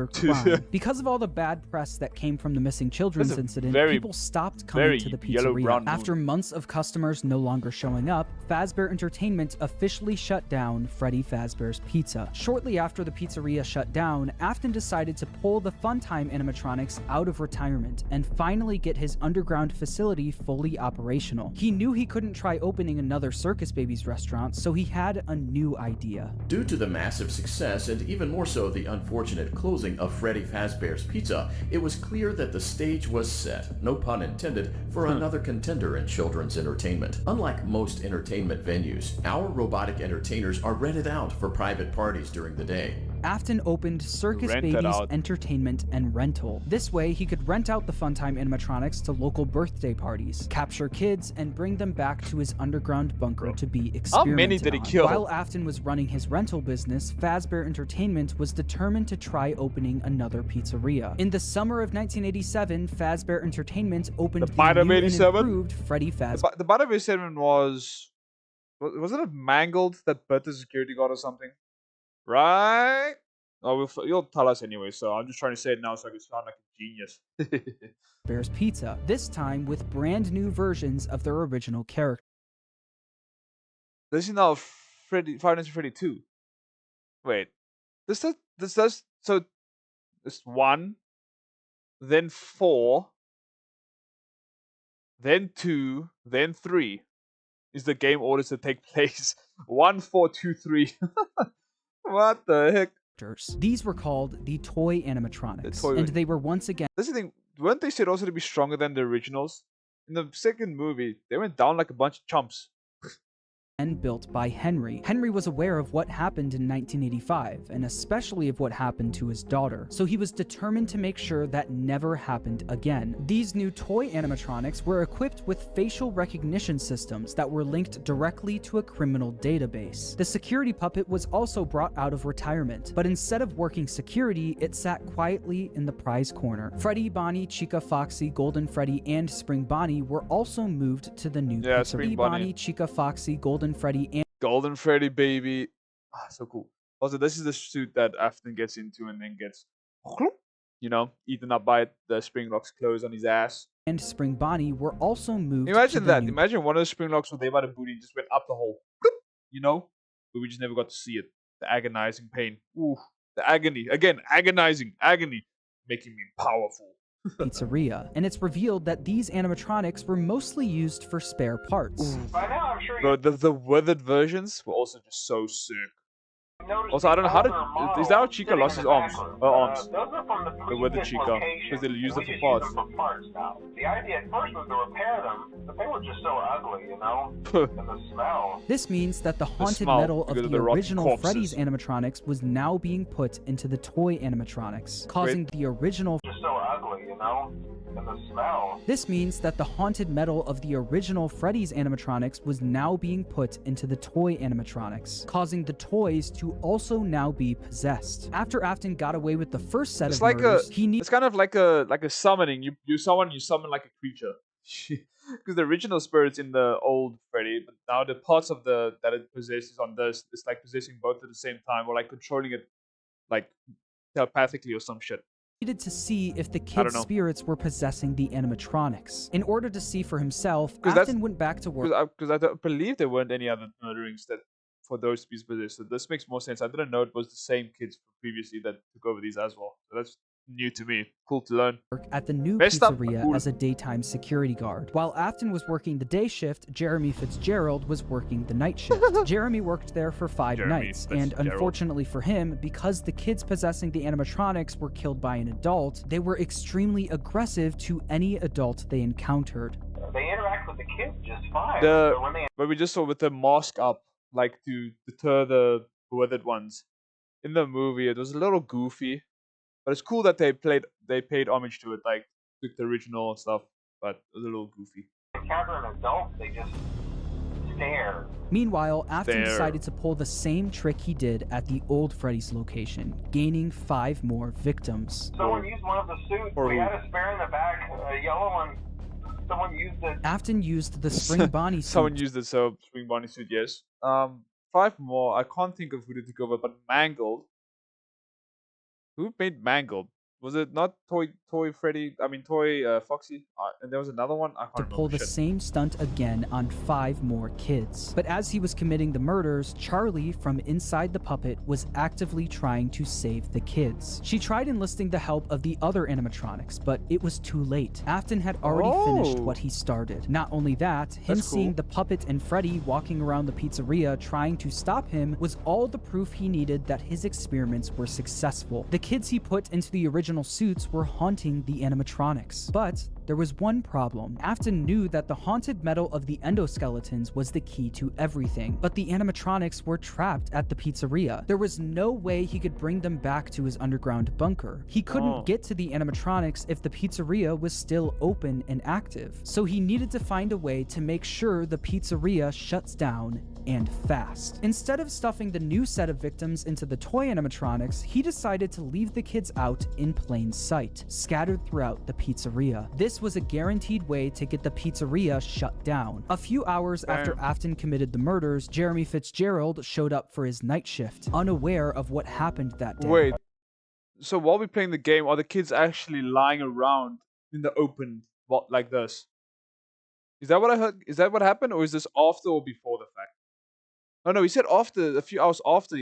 Because of all the bad press that came from the missing children's incident, people stopped coming to the pizzeria. After months of customers no longer showing up, Fazbear Entertainment officially shut down Freddy Fazbear's Pizza. Shortly after the pizzeria shut down, Afton decided to pull the Funtime animatronics out of retirement and finally get his underground facility fully operational. He knew he couldn't try opening another Circus Babies restaurant, so he had a new idea.
Due to the massive success and even more so the unfortunate closing of Freddy Fazbear's Pizza, it was clear that the stage was set, no pun intended, for another contender in children's entertainment. Unlike most entertainment venues, our robotic entertainers are rented out for private parties during the day.
Afton opened Circus Babies Entertainment and Rental. This way, he could rent out the Funtime animatronics to local birthday parties, capture kids, and bring them back to his underground bunker to be experimented
How many did he kill?
While Afton was running his rental business, Fazbear Entertainment was determined to try opening another pizzeria. In the summer of 1987, Fazbear Entertainment opened the new and improved Freddy Fazbear.
The bottom of 87 wasn't it mangled that bit the security guard or something? Right? Oh, you'll tell us anyway, so I'm just trying to say it now so I can sound like a genius.
Bear's Pizza, this time with brand new versions of their original character.
This is now Five Nights at Freddy 2. Wait. This does so this 1, then 4, then 2, then 3 is the game orders that take place. 1, 4, 2, 3. What the heck?
These were called the toy animatronics, and they were once again.
This is the thing. Weren't they said also to be stronger than the originals? In the second movie, they went down like a bunch of chumps.
And built by Henry. Henry was aware of what happened in 1985, and especially of what happened to his daughter, so he was determined to make sure that never happened again. These new toy animatronics were equipped with facial recognition systems that were linked directly to a criminal database. The security puppet was also brought out of retirement, but instead of working security, it sat quietly in the prize corner. Freddy, Bonnie, Chica, Foxy, Golden Freddy, and Spring Bonnie were also moved to the new pizzeria. Bonnie, Chica, Foxy, Golden Freddy, and
Golden Freddy, baby. Ah, so cool. Also, this is the suit that Afton gets into and then gets, you know, eaten up by the Springlocks clothes on his ass.
And Spring Bonnie were also moved.
Imagine that. Imagine one of the Springlocks was there by the booty and just went up the hole. You know? But we just never got to see it. The agonizing pain. Ooh. The agony. Again, agonizing. Agony. Making me powerful.
Pizzeria, and it's revealed that these animatronics were mostly used for spare parts.
By now, I'm sure
Bro, the withered versions were also just so sick. Also, I don't know how to. Is that how Chica lost his arms? Her arms. The withered Chica. Because they used them for parts.
The idea at first was to repair them, but they were just so ugly, you know? And the smell.
This means that the haunted metal of the original Freddy's animatronics was now being put into the toy animatronics, causing the original.
Just so ugly, you know? And the smell.
This means that the haunted metal of the original Freddy's animatronics was now being put into the toy animatronics, causing the toys to also now be possessed. After Afton got away with the first set of murders,
it's kind of like a summoning. You summon like a creature. Because the original spirit's in the old Freddy, but now the parts of that it possesses on this, it's like possessing both at the same time, or like controlling it like telepathically or some shit.
Needed to see if the kids' spirits were possessing the animatronics. In order to see for himself, Afton went back to work.
Because I believe there weren't any other murderings that for those to be possessed. So this makes more sense. I didn't know it was the same kids previously that took over these as well. So that's new to me. Cool to learn.
At the new pizzeria as a daytime security guard. While Afton was working the day shift, Jeremy Fitzgerald was working the night shift. Jeremy worked there for 5 nights, and unfortunately for him, because the kids possessing the animatronics were killed by an adult, they were extremely aggressive to any adult they encountered.
They interact with the kids just fine.
But we just saw with the mask up, like to deter the withered ones. In the movie, it was a little goofy. But it's cool that they paid homage to it, like took the original stuff, but it was a little goofy.
Encounter an adult, they just stare.
Meanwhile, Afton decided to pull the same trick he did at the old Freddy's location, gaining 5 more victims.
Someone used one of the suits. We had a spare in the back, a yellow one. Someone used it.
Afton used the Spring Bonnie suit.
Someone used the Spring Bonnie suit, yes. 5 more. I can't think of who to go with, but Mangled. Who made Mangled? Was it not Toy Freddy? I mean, Toy Foxy? And there was another one? I can't remember.
To pull the same stunt again on 5 more kids. But as he was committing the murders, Charlie, from inside the puppet, was actively trying to save the kids. She tried enlisting the help of the other animatronics, but it was too late. Afton had already finished what he started. Not only that, him seeing the puppet and Freddy walking around the pizzeria trying to stop him was all the proof he needed that his experiments were successful. The kids he put into the original suits were haunting the animatronics. But there was one problem. Afton knew that the haunted metal of the endoskeletons was the key to everything, but the animatronics were trapped at the pizzeria. There was no way he could bring them back to his underground bunker. He couldn't get to the animatronics if the pizzeria was still open and active, so he needed to find a way to make sure the pizzeria shuts down and fast. Instead of stuffing the new set of victims into the toy animatronics, he decided to leave the kids out in plain sight, scattered throughout the pizzeria. This was a guaranteed way to get the pizzeria shut down. A few hours after Afton committed the murders, Jeremy Fitzgerald showed up for his night shift, unaware of what happened that day.
Wait, so while we're playing the game, are the kids actually lying around in the open like this? Is that what I heard? Is that what happened, or is this after or before the fact? Oh no, he said after, a few hours after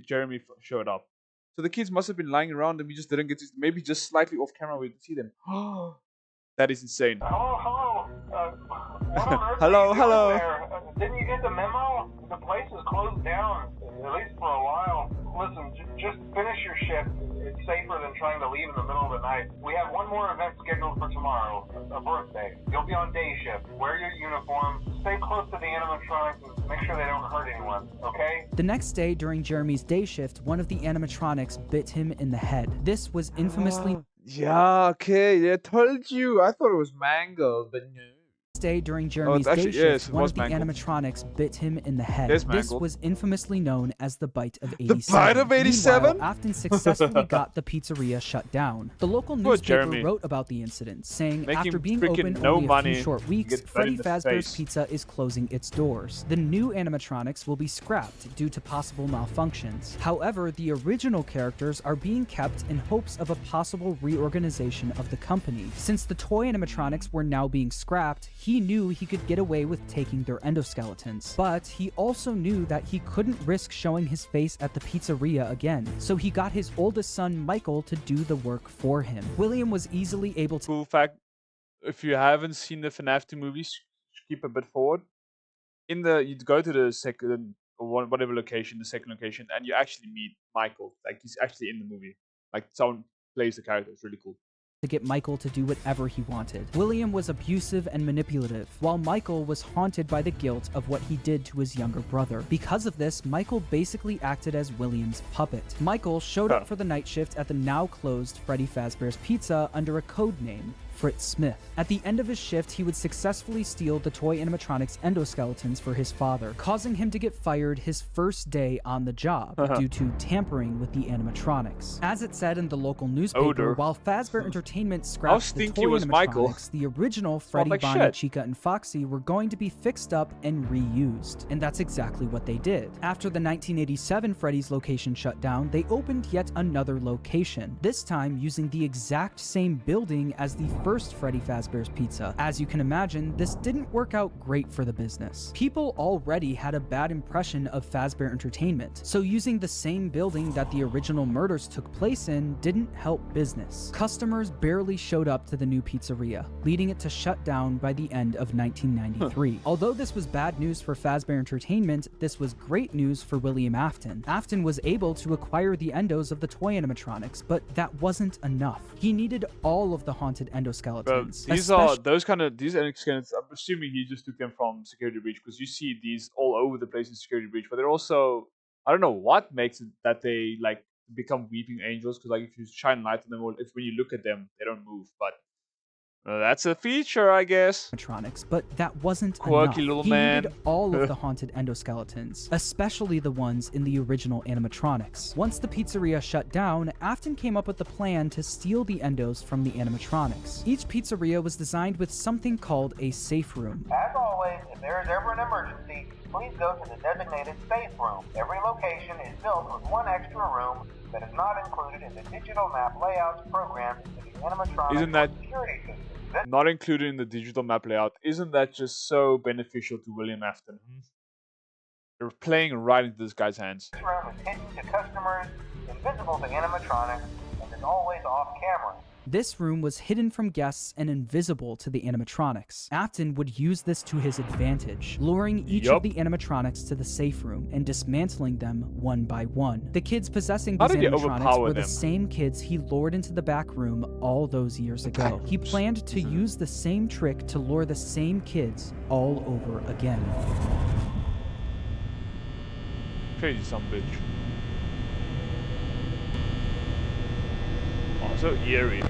Jeremy showed up. So the kids must have been lying around and we just didn't get to, maybe just slightly off camera we didn't see them. That is insane.
Hello. What on earth
hello,
are you
hello.
doing there? Didn't you get the memo? The place is closed down, at least for a while. Listen, just finish your shift. It's safer than trying to leave in the middle of the night. We have one more event scheduled for tomorrow, a birthday. You'll be on day shift. Wear your uniform. Stay close to the animatronics and make sure they don't hurt anyone, okay?
The next day, during Jeremy's day shift, one of the animatronics bit him in the head. This was infamously...
Yeah, okay, I told you. I thought it was Mangled, but no.
Day during Jeremy's day shift, one of the animatronics bit him in the head. This was infamously known as the bite of 87.
The bite of 87?
Meanwhile, Afton successfully got the pizzeria shut down. The local newspaper wrote about the incident, saying after being open only a few short weeks, Freddy Fazbear's Pizza is closing its doors. The new animatronics will be scrapped due to possible malfunctions. However, the original characters are being kept in hopes of a possible reorganization of the company. Since the toy animatronics were now being scrapped, he knew he could get away with taking their endoskeletons, but he also knew that he couldn't risk showing his face at the pizzeria again, so he got his oldest son Michael to do the work for him. William was easily able to...
Cool fact, if you haven't seen the FNAF 2 movies, skip a bit forward. You'd go to the second, or whatever location, the second location, and you actually meet Michael. Like, he's actually in the movie. Like, someone plays the character. It's really cool.
To get Michael to do whatever he wanted. William was abusive and manipulative, while Michael was haunted by the guilt of what he did to his younger brother. Because of this, Michael basically acted as William's puppet. Michael showed up for the night shift at the now closed Freddy Fazbear's Pizza under a code name, Fritz Smith. At the end of his shift, he would successfully steal the toy animatronics endoskeletons for his father, causing him to get fired his first day on the job due to tampering with the animatronics. As it said in the local newspaper, while Fazbear Entertainment scrapped the toy animatronics, the original Freddy, Bonnie, Chica, and Foxy were going to be fixed up and reused. And that's exactly what they did. After the 1987 Freddy's location shut down, they opened yet another location, this time using the exact same building as the first first Freddy Fazbear's Pizza. As you can imagine, this didn't work out great for the business. People already had a bad impression of Fazbear Entertainment, so using the same building that the original murders took place in didn't help business. Customers barely showed up to the new pizzeria, leading it to shut down by the end of 1993. Although this was bad news for Fazbear Entertainment, this was great news for William Afton. Afton was able to acquire the endos of the toy animatronics, but that wasn't enough. He needed all of the haunted endoskeletons.
Bro, these are these endoskeletons. I'm assuming he just took them from Security Breach, because you see these all over the place in Security Breach, but they're also, I don't know what makes it that they like become weeping angels, because like if you shine light on them, or if when you look at them they don't move, but that's a feature, I guess.
But that wasn't
Quirky
enough.
Little
He
man.
needed all of the haunted endoskeletons, especially the ones in the original animatronics. Once the pizzeria shut down, Afton came up with a plan to steal the endos from the animatronics. Each pizzeria was designed with something called a safe room.
As always, if there is ever an emergency, please go to the designated safe room. Every location is built with one extra room that is not included in the digital map layouts programmed into the animatronic security system.
Not included in the digital map layout? Isn't that just so beneficial to William Afton? They're playing right into this guy's hands.
This room is hidden to customers, invisible to animatronics, and is always off camera.
This room was hidden from guests and invisible to the animatronics. Afton would use this to his advantage, luring each of the animatronics to the safe room and dismantling them one by one. The kids possessing these animatronics were the same kids he lured into the back room all those years ago. He planned to use the same trick to lure the same kids all over again.
Crazy son of a bitch. Oh, so eerie.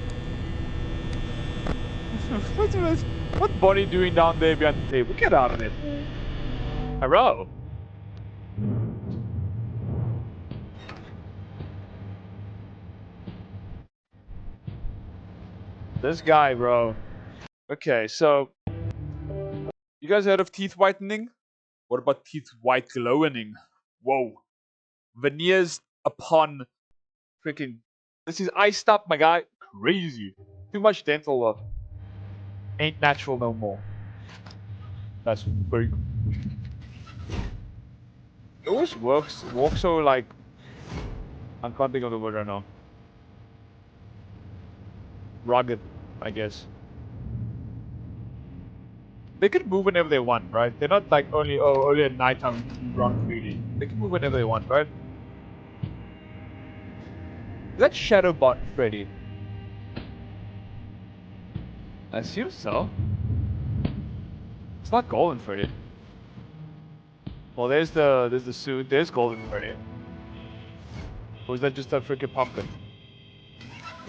What's Bonnie doing down there behind the table? Get out of it. Hello. This guy, bro. Okay, so you guys heard of teeth whitening? What about teeth white glowing? Whoa. Veneers upon freaking. This is iced up, my guy. Crazy. Too much dental work. Ain't natural no more. That's very good. It always walks so like, I can't think of the word right now. Rugged, I guess. They can move whenever they want, right? They're not like only at nighttime run freely. They can move whenever they want, right? Is that Shadowbot Freddy? I assume so. It's not Golden Freddy. Well, there's the suit. There's Golden Freddy. Or is that just a freaking pumpkin?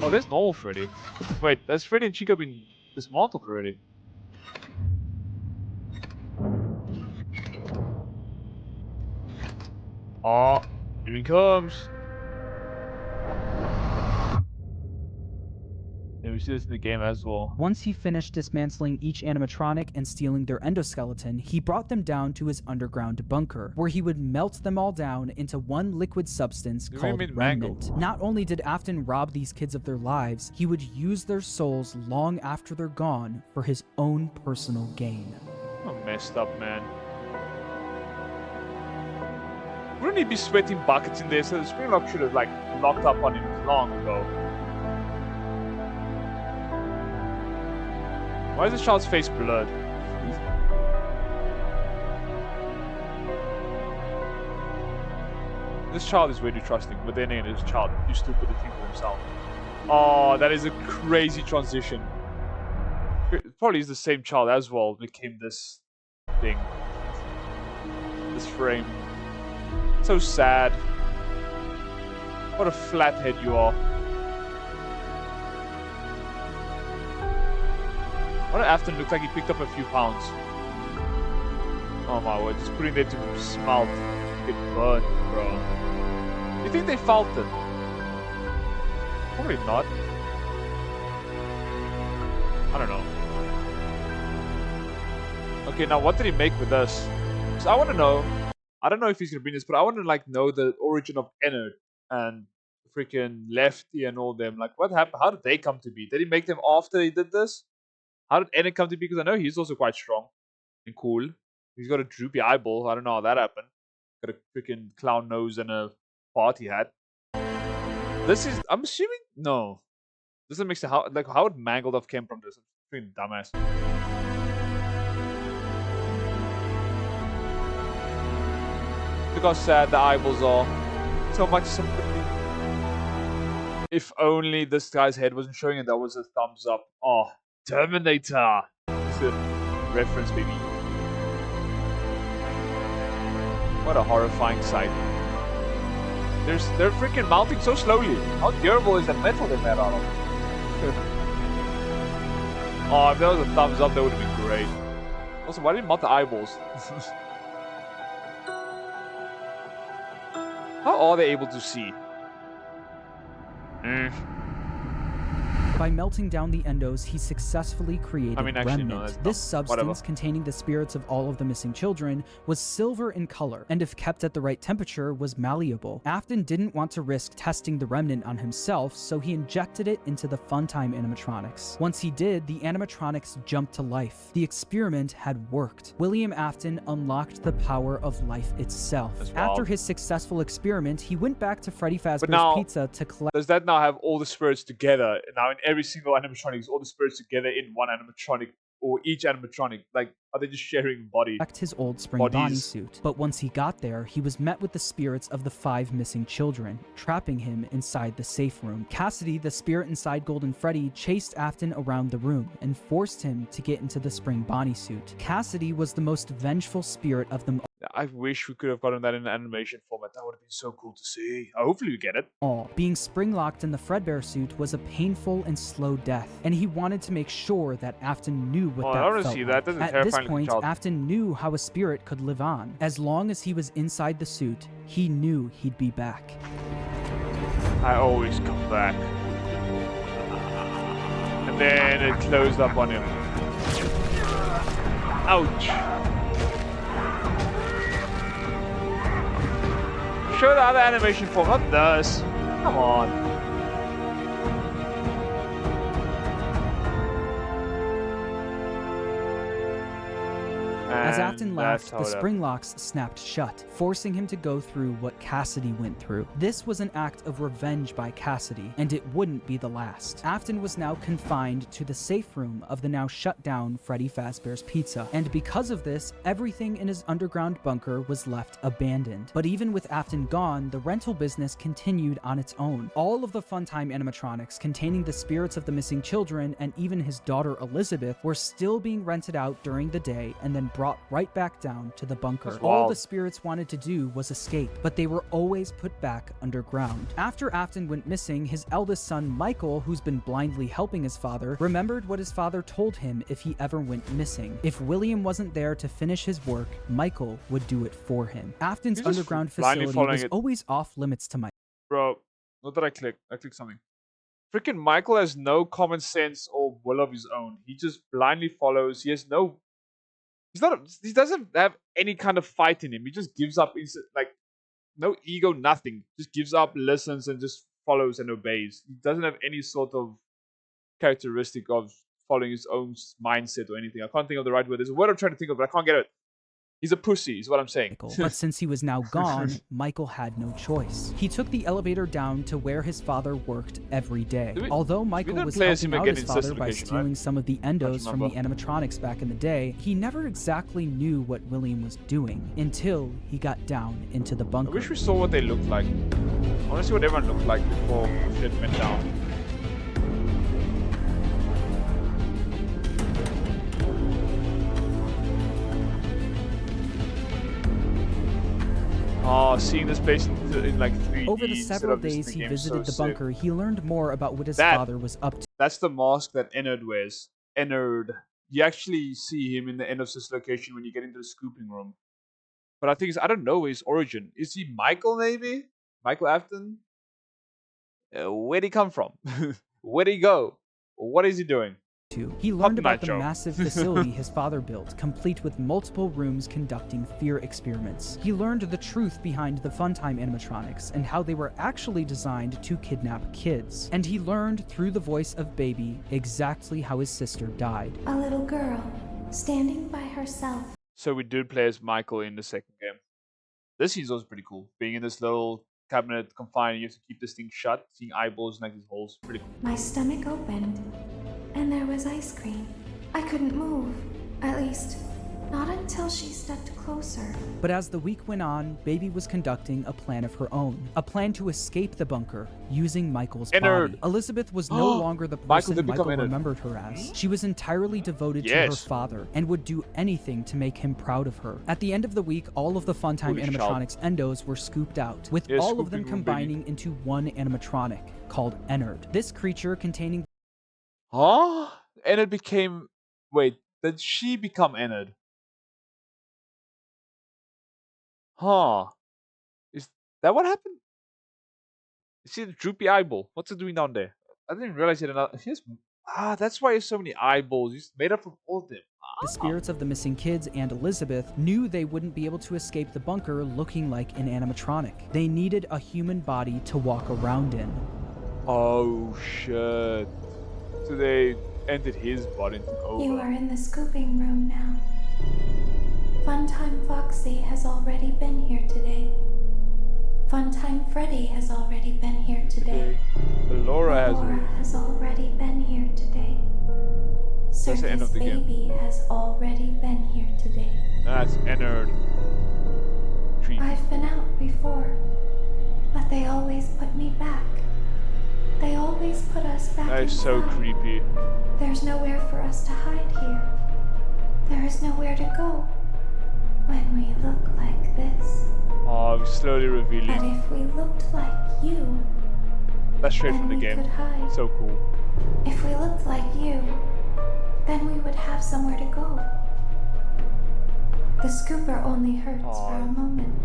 Oh, there's normal Freddy. Wait, that's Freddy and Chica been dismantled already. Oh, here he comes. And we see this in the game as well.
Once he finished dismantling each animatronic and stealing their endoskeleton, he brought them down to his underground bunker, where he would melt them all down into one liquid substance called remnant. Not only did Afton rob these kids of their lives, he would use their souls long after they're gone for his own personal gain.
Oh, messed up, man. Wouldn't he be sweating buckets in there? So the Springlock should have like locked up on him long ago. Why is this child's face blurred? This child is way too trusting, but then again, this child too stupid to think for himself. Oh, that is a crazy transition. It probably is the same child as well became this thing. This frame. So sad. What a flathead you are. What did Afton look like? He picked up a few pounds. Oh my word, just putting there to smelt. Get burned, bro. You think they felt it? Probably not. I don't know. Okay, now what did he make with this? So I want to know. I don't know if he's gonna bring this, but I want to like know the origin of Ennard and freaking Lefty and all them. Like, what happened? How did they come to be? Did he make them after he did this? How did Enoch come to be? Because I know he's also quite strong and cool. He's got a droopy eyeball. I don't know how that happened. Got a freaking clown nose and a party hat. This is, I'm assuming, no. This doesn't make sense. How would Mangoldov came from this? I'm freaking dumbass. Look how sad the eyeballs are. So much sympathy. If only this guy's head wasn't showing and that was a thumbs up. Oh, Terminator. It's a reference, baby. What a horrifying sight. They're freaking mounting so slowly. How durable is the metal they made out of? Oh, if that was a thumbs up, that would have been great. Also, why didn't mount the eyeballs? How are they able to see?
By melting down the endos, he successfully created Remnant. No, this substance, containing the spirits of all of the missing children, was silver in color, and if kept at the right temperature, was malleable. Afton didn't want to risk testing the Remnant on himself, so he injected it into the Funtime animatronics. Once he did, the animatronics jumped to life. The experiment had worked. William Afton unlocked the power of life itself. After his successful experiment, he went back to Freddy Fazbear's Pizza to collect...
Does that now have all the spirits together? Now in every single animatronic, all the spirits together in one animatronic, or each animatronic? Like, are they just sharing body?
His old spring Bonnie suit. But once he got there, he was met with the spirits of the 5 missing children, trapping him inside the safe room. Cassidy, the spirit inside Golden Freddy, chased Afton around the room and forced him to get into the spring Bonnie suit. Cassidy was the most vengeful spirit of them all.
I wish we could have gotten that in an animation format. That would have been so cool to see. Hopefully we get it.
Being spring-locked in the Fredbear suit was a painful and slow death, and he wanted to make sure that Afton knew what that felt like. At this point, Afton knew how a spirit could live on. As long as he was inside the suit, he knew he'd be back.
I always come back. And then it closed up on him. Ouch. Show the other animation form, not this. Come on.
As Afton laughed, the spring locks snapped shut, forcing him to go through what Cassidy went through. This was an act of revenge by Cassidy, and it wouldn't be the last. Afton was now confined to the safe room of the now shut down Freddy Fazbear's Pizza, and because of this, everything in his underground bunker was left abandoned. But even with Afton gone, the rental business continued on its own. All of the Funtime animatronics containing the spirits of the missing children and even his daughter Elizabeth were still being rented out during the day and then brought right back down to the bunker. All the spirits wanted to do was escape, but they were always put back underground. After Afton went missing, his eldest son Michael, who's been blindly helping his father, remembered what his father told him if he ever went missing. If William wasn't there to finish his work, Michael would do it for him. Afton's underground facility was always off limits to Michael.
Bro, not that I clicked something. Freaking Michael has no common sense or will of his own. He just blindly follows. He has no... He doesn't have any kind of fight in him. He just gives up, like, no ego, nothing. Just gives up, listens, and just follows and obeys. He doesn't have any sort of characteristic of following his own mindset or anything. I can't think of the right word. There's a word I'm trying to think of, but I can't get it. He's a pussy, is what I'm saying.
But since he was now gone, Michael had no choice. He took the elevator down to where his father worked every day. Although Michael was helping out his father by stealing some of the endos from the animatronics back in the day, he never exactly knew what William was doing until he got down into the bunker.
I wish we saw what they looked like. I want to see what everyone looked like before shit went down. Oh, seeing this place in like 3D.
Over the several days he visited the bunker, he learned more about what his father was up to.
That's the mask that Ennard wears. Ennard. You actually see him in the end of this location when you get into the scooping room. But I think I don't know his origin. Is he Michael maybe? Michael Afton? Where'd he come from? Where'd he go? What is he doing?
He learned about the massive facility his father built, complete with multiple rooms conducting fear experiments. He learned the truth behind the Funtime animatronics and how they were actually designed to kidnap kids. And he learned through the voice of Baby exactly how his sister died.
A little girl, standing by herself.
So we did play as Michael in the second game. This is also pretty cool. Being in this little cabinet confined, you have to keep this thing shut, seeing eyeballs and like these holes. Pretty cool.
My stomach opened, and there was ice cream. I couldn't move, at least not until she stepped closer.
But as the week went on, Baby was conducting a plan of her own. A plan to escape the bunker using Michael's body. Elizabeth was no longer the person Michael remembered her as. She was entirely devoted to her father and would do anything to make him proud of her. At the end of the week, all of the Funtime animatronics endos were scooped out, with all of them combining into one animatronic called Ennard. This creature containing...
Huh? Ennard became... Wait, did she become Ennard? Huh. Is that what happened? You see the droopy eyeball. What's it doing down there? I didn't realize it. That's why there's so many eyeballs. It's made up of all of them.
The spirits of the missing kids and Elizabeth knew they wouldn't be able to escape the bunker looking like an animatronic. They needed a human body to walk around in.
Oh, shit. So they entered his body and took over.
You are in the scooping room now. Funtime Foxy has already been here today. Funtime Freddy has already been here today.
Laura
has already been here today. Circus Baby has already been here today.
That's Ennard.
I've been out before, but they always put me back. They always put us back inside.
That is so creepy.
There's nowhere for us to hide here. There is nowhere to go when we look like this.
Oh, I'm slowly revealing.
But if we looked like you,
that's straight from the game. So cool.
If we looked like you, then we would have somewhere to go. The scooper only hurts for a moment.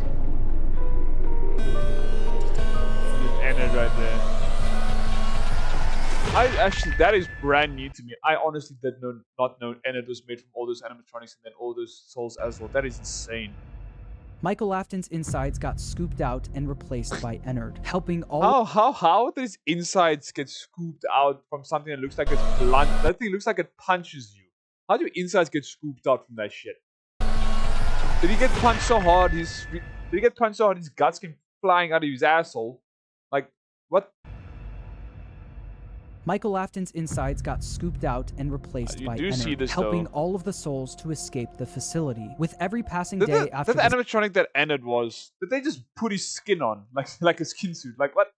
There's Ennard right there. That is brand new to me. I honestly did not know Ennard was made from all those animatronics and then all those souls as well. That is insane.
Michael Afton's insides got scooped out and replaced by Ennard, helping all...
How did his insides get scooped out from something that looks like it's blunt? That thing looks like it punches you. How do insides get scooped out from that shit? Did he get punched so hard his guts came flying out of his asshole? Like, what?
Michael Afton's insides got scooped out and replaced by Ennard, helping all of the souls to escape the facility. With every passing day after
the animatronic that Ennard was, did they just put his skin on? Like a skin suit? Like, what?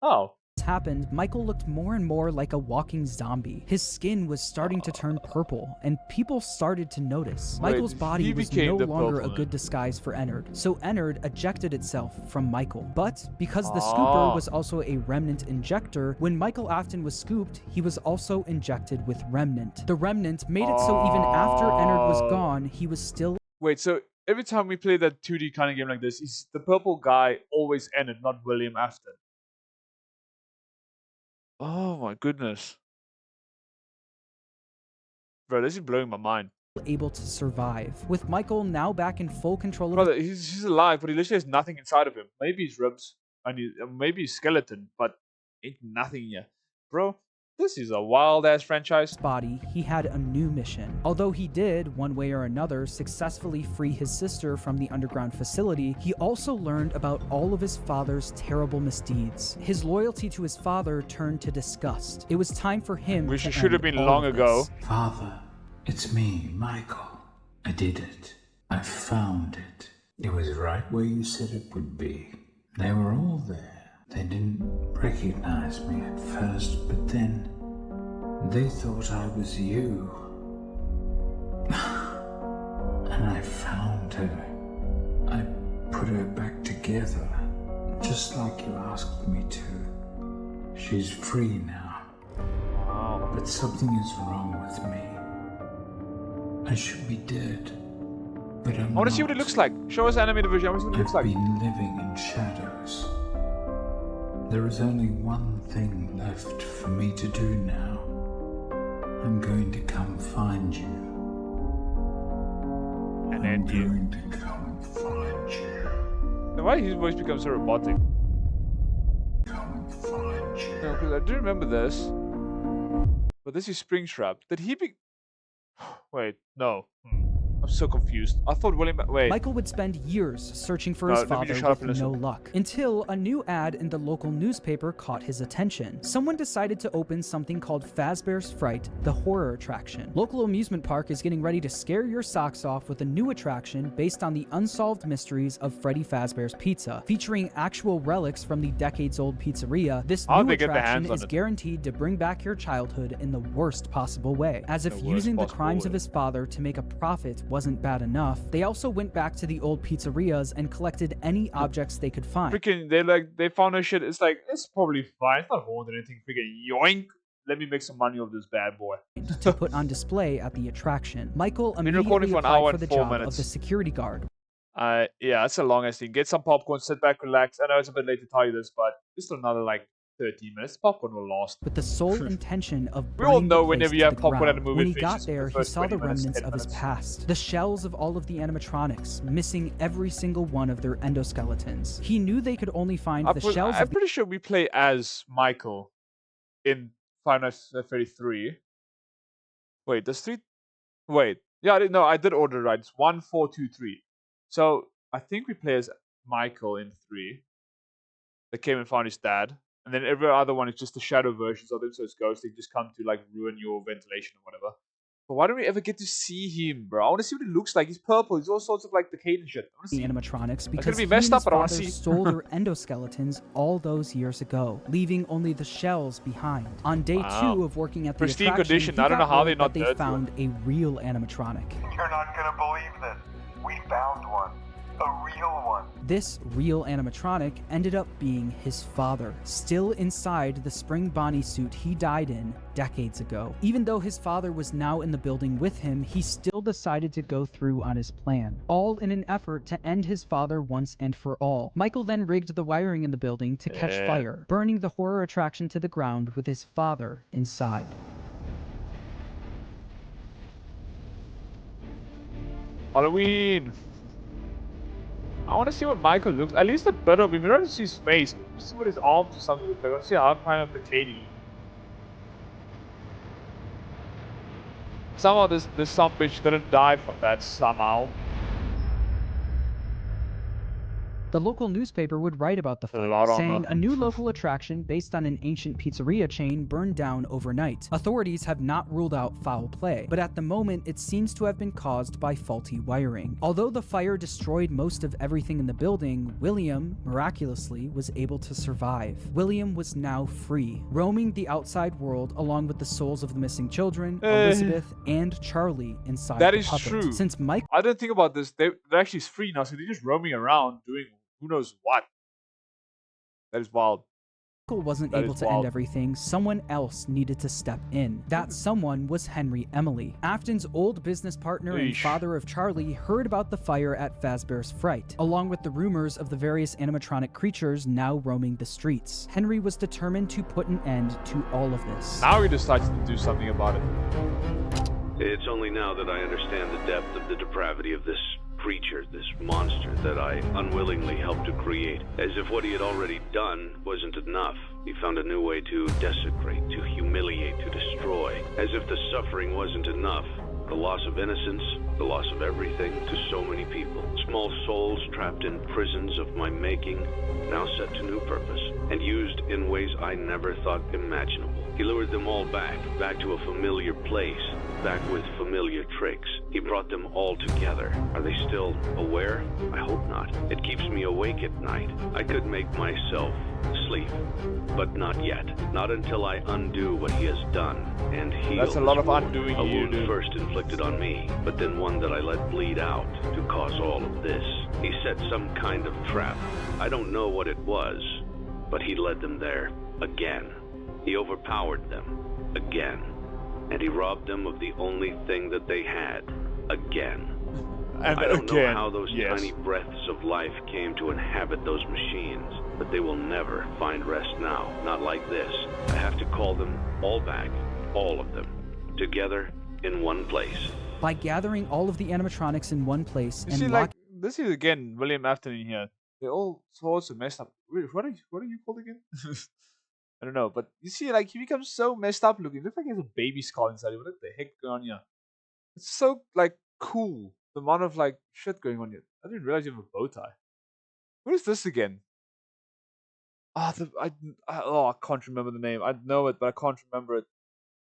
Oh.
Happened, Michael looked more and more like a walking zombie. His skin was starting to turn purple, and people started to notice. Michael's body was no longer a good disguise for Ennard, so Ennard ejected itself from Michael. But because the scooper was also a remnant injector, when Michael Afton was scooped, he was also injected with remnant. The remnant made it so even after Ennard was gone, he was still...
Wait, so every time we play that 2D kind of game like this, is the purple guy always Ennard, not William Afton? Oh my goodness. Bro, this is blowing my mind.
Able to survive. With Michael now back in full control of...
Brother, he's alive, but he literally has nothing inside of him. Maybe his ribs, and maybe his skeleton, but ain't nothing here. Bro, this is a wild-ass franchise.
Body, he had a new mission. Although he did, one way or another, successfully free his sister from the underground facility, he also learned about all of his father's terrible misdeeds. His loyalty to his father turned to disgust. It was time for him
Which should have been long ago.
Father, it's me, Michael. I did it. I found it. It was right where you said it would be. They were all there. They didn't recognize me at first, but then they thought I was you. And I found her. I put her back together, just like you asked me to. She's free now. But something is wrong with me. I should be dead, but I'm
I want to see what it looks like. Show us animated version. I want to see what it looks like.
I've been living in shadows. There is only one thing left for me to do now. I'm going to come find you.
And then
I'm going to come find you.
Now, why his voice becomes so robotic?
Come find you.
No, because I do remember this. But this is Springtrap. Did he be... Wait, no. I'm so confused. I thought William... Wait.
Michael would spend years searching for his father with no luck, until a new ad in the local newspaper caught his attention. Someone decided to open something called Fazbear's Fright, the horror attraction. Local amusement park is getting ready to scare your socks off with a new attraction based on the unsolved mysteries of Freddy Fazbear's Pizza. Featuring actual relics from the decades-old pizzeria, this new attraction is guaranteed to bring back your childhood in the worst possible way. As if using the crimes of his father to make a profit wasn't bad enough, they also went back to the old pizzerias and collected any objects they could find.
Freaking, they found no shit. It's like, it's probably fine. It's not haunted anything. Freaking yoink. Let me make some money off this bad boy.
To put on display at the attraction. Michael immediately applied for the job of the security guard.
Yeah, that's a long ass thing. Get some popcorn, sit back, relax. I know it's a bit late to tell you this, but just another like 13 minutes. Popcorn will last.
With the sole intention of
we all know whenever you have popcorn at a movie.
When he got there, he saw the remnants of his past. The shells of all of the animatronics, missing every single one of their endoskeletons. He knew they could only find the shells.
I'm pretty sure we play as Michael in Five Nights at Freddy's 3. Wait, there's 3. Wait, yeah, I did order right. It's 1, 4, 2, 3. So I think we play as Michael in 3. They came and found his dad. And then every other one is just the shadow versions of them, so it's ghosts. They just come to like ruin your ventilation or whatever. But why don't we ever get to see him, bro? I want to see what he looks like. He's purple. He's all sorts of like decayed and shit. I want to see
the animatronics because
he messed up, but I want to see.
Stole their endoskeletons all those years ago, leaving only the shells behind. On day 2 of working at the
pristine
attraction,
condition. I don't know how they're not
they found a real animatronic.
You're not gonna believe this. We found one. A real one.
This real animatronic ended up being his father, still inside the Spring Bonnie suit he died in decades ago. Even though his father was now in the building with him, he still decided to go through on his plan, all in an effort to end his father once and for all. Michael then rigged the wiring in the building to catch fire, burning the horror attraction to the ground with his father inside.
Halloween! I want to see what Michael looks. At least a bit of him. We don't see his face. See what his arms or something look like. I want to see the outline of the lady. Somehow this some bitch didn't die from that somehow.
The local newspaper would write about the fire, saying a new local attraction based on an ancient pizzeria chain burned down overnight. Authorities have not ruled out foul play, but at the moment it seems to have been caused by faulty wiring. Although the fire destroyed most of everything in the building, William, miraculously, was able to survive. William was now free, roaming the outside world along with the souls of the missing children, Elizabeth, and Charlie inside
that
the
is
puppet.
true.
Since Mike,
I didn't think about this. They're actually free now, so they're just roaming around doing who knows what. That is wild.
Michael wasn't able to end everything. Someone else needed to step in. That someone was Henry Emily. Afton's old business partner and father of Charlie heard about the fire at Fazbear's Fright, along with the rumors of the various animatronic creatures now roaming the streets. Henry was determined to put an end to all of this.
Now he decides to do something about it.
It's only now that I understand the depth of the depravity of this creature, this monster that I unwillingly helped to create. As if what he had already done wasn't enough. He found a new way to desecrate, to humiliate, to destroy. As if the suffering wasn't enough. The loss of innocence, the loss of everything to so many people. Small souls trapped in prisons of my making, now set to new purpose, and used in ways I never thought imaginable. He lured them all back to a familiar place, back with familiar tricks. He brought them all together. Are they still aware? I hope not. It keeps me awake at night. I could make myself sleep, but not yet. Not until I undo what he has done and heal.
That's a lot of undoing.
A wound first inflicted on me, but then one that I let bleed out to cause all of this. He set some kind of trap. I don't know what it was, but he led them there again. He overpowered them again. And he robbed them of the only thing that they had, again.
And
I don't know how those tiny breaths of life came to inhabit those machines, but they will never find rest now, not like this. I have to call them all back, all of them, together in one place.
By gathering all of the animatronics in one place
you
and
see, like, this is again William Afton in here. They're all sorts of messed up. Wait, what are you called again? I don't know, but you see, like, he becomes so messed up looking. It looks like he has a baby skull inside him. What the heck going on here? It's so like cool. The amount of like shit going on here. I didn't realize you have a bow tie. What is this again? I can't remember the name. I know it, but I can't remember it.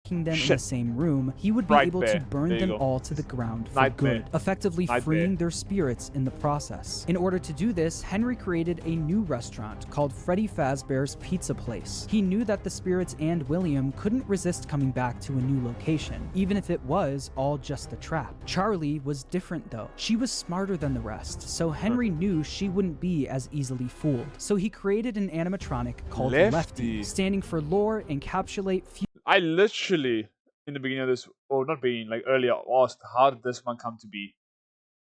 Them in the same room, he would be able to burn them all to the ground for good, effectively freeing their spirits in the process. In order to do this, Henry created a new restaurant called Freddy Fazbear's Pizza Place. He knew that the spirits and William couldn't resist coming back to a new location, even if it was all just a trap. Charlie was different though. She was smarter than the rest, so Henry knew she wouldn't be as easily fooled. So he created an animatronic called Lefty, standing for Lore, Encapsulate,
I literally, in the beginning of this, or not beginning, like earlier, asked, how did this one come to be?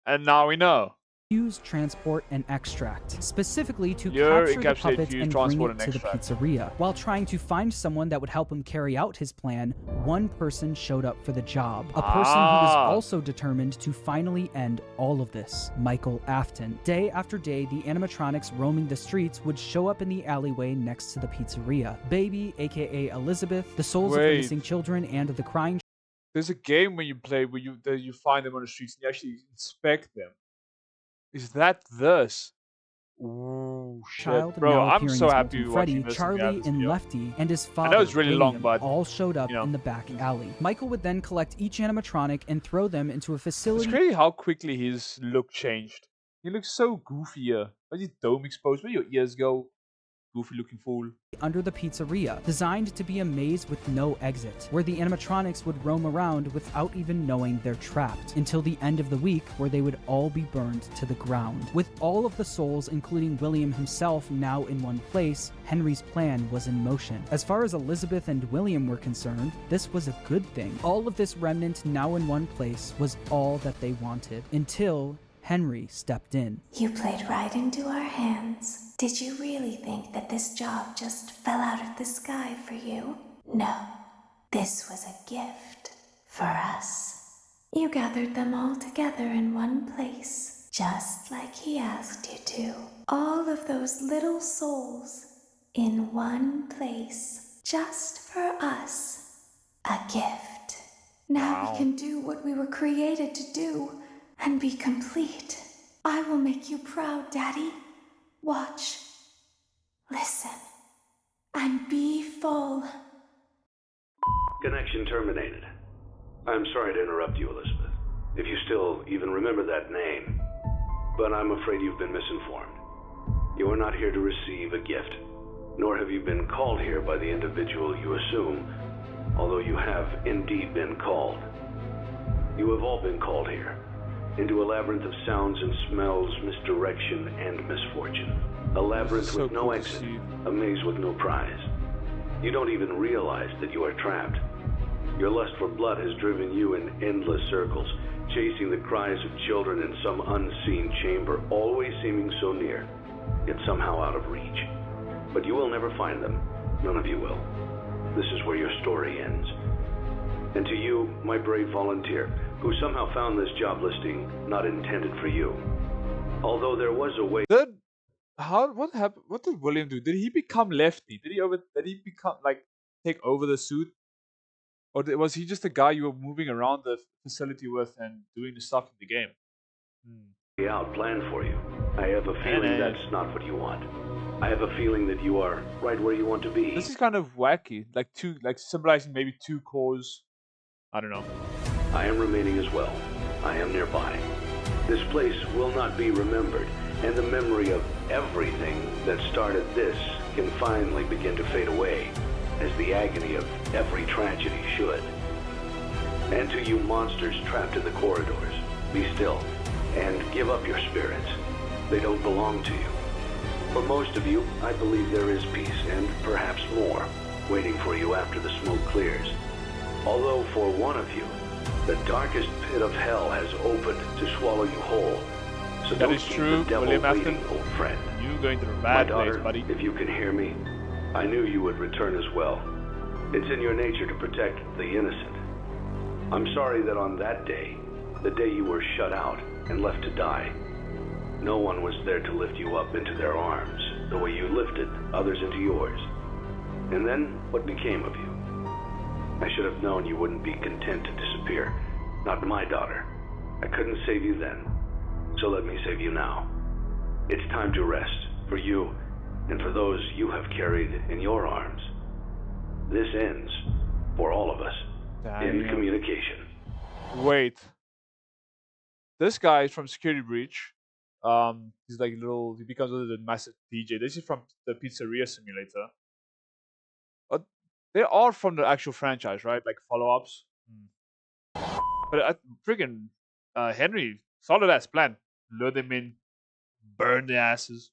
And now we know.
Fuse, transport, and extract, specifically to capture the puppets and bring it to the pizzeria. While trying to find someone that would help him carry out his plan, one person showed up for the job. A person who was also determined to finally end all of this, Michael Afton. Day after day, the animatronics roaming the streets would show up in the alleyway next to the pizzeria. Baby, aka Elizabeth, the souls of the missing children, and the crying.
There's a game when you play where you find them on the streets and you actually inspect them. Is that this? Ooh, shit. Bro, I'm so happy watching this.
Charlie and Lefty and his father,
I know it's really
William,
long, but
all showed up in the back alley. Michael would then collect each animatronic and throw them into a facility.
It's crazy how quickly his look changed. He looks so goofy here. His dome exposed. Where your ears go? Goofy looking fool.
Under the pizzeria, designed to be a maze with no exit, where the animatronics would roam around without even knowing they're trapped, until the end of the week, where they would all be burned to the ground. With all of the souls, including William himself, now in one place, Henry's plan was in motion. As far as Elizabeth and William were concerned, this was a good thing. All of this remnant now in one place was all that they wanted, until Henry stepped in.
You played right into our hands. Did you really think that this job just fell out of the sky for you? No, this was a gift for us. You gathered them all together in one place, just like he asked you to. All of those little souls in one place, just for us. A gift. Now we can do what we were created to do and be complete. I will make you proud, Daddy. Watch, listen, and be full.
Connection terminated. I'm sorry to interrupt you, Elizabeth, if you still even remember that name, but I'm afraid you've been misinformed. You are not here to receive a gift, nor have you been called here by the individual you assume, although you have indeed been called. You have all been called here, into a labyrinth of sounds and smells, misdirection, and misfortune. A labyrinth with no exit, a maze with no prize. You don't even realize that you are trapped. Your lust for blood has driven you in endless circles, chasing the cries of children in some unseen chamber, always seeming so near, yet somehow out of reach. But you will never find them. None of you will. This is where your story ends. And to you, my brave volunteer, who somehow found this job listing not intended for you. Although there was a way...
What happened? What did William do? Did he become Lefty? Did he become, like, take over the suit? Or was he just a guy you were moving around the facility with and doing the stuff in the game?
Out plan for you. I have a feeling that's not what you want. I have a feeling that you are right where you want to be.
This is kind of wacky. Like symbolizing maybe two cores. I don't know.
I am remaining as well. I am nearby. This place will not be remembered, and the memory of everything that started this can finally begin to fade away, as the agony of every tragedy should. And to you monsters trapped in the corridors, be still, and give up your spirits. They don't belong to you. For most of you, I believe there is peace, and perhaps more, waiting for you after the smoke clears. Although for one of you, the darkest pit of hell has opened to swallow you whole. So
that is true, William Afton.
Old friend.
You going to the bad
daughter,
place, buddy.
If you can hear me, I knew you would return as well. It's in your nature to protect the innocent. I'm sorry that on that day, the day you were shut out and left to die, no one was there to lift you up into their arms, the way you lifted others into yours. And then, what became of you? I should have known you wouldn't be content to disappear. Not my daughter. I couldn't save you then, so let me save you now. It's time to rest, for you, and for those you have carried in your arms. This ends, for all of us, in communication.
Wait. This guy is from Security Breach. He's like he becomes a massive DJ. This is from the Pizzeria Simulator. They are from the actual franchise, right? Like follow-ups. But freaking Henry, solid ass plan. Lure them in, burn their asses.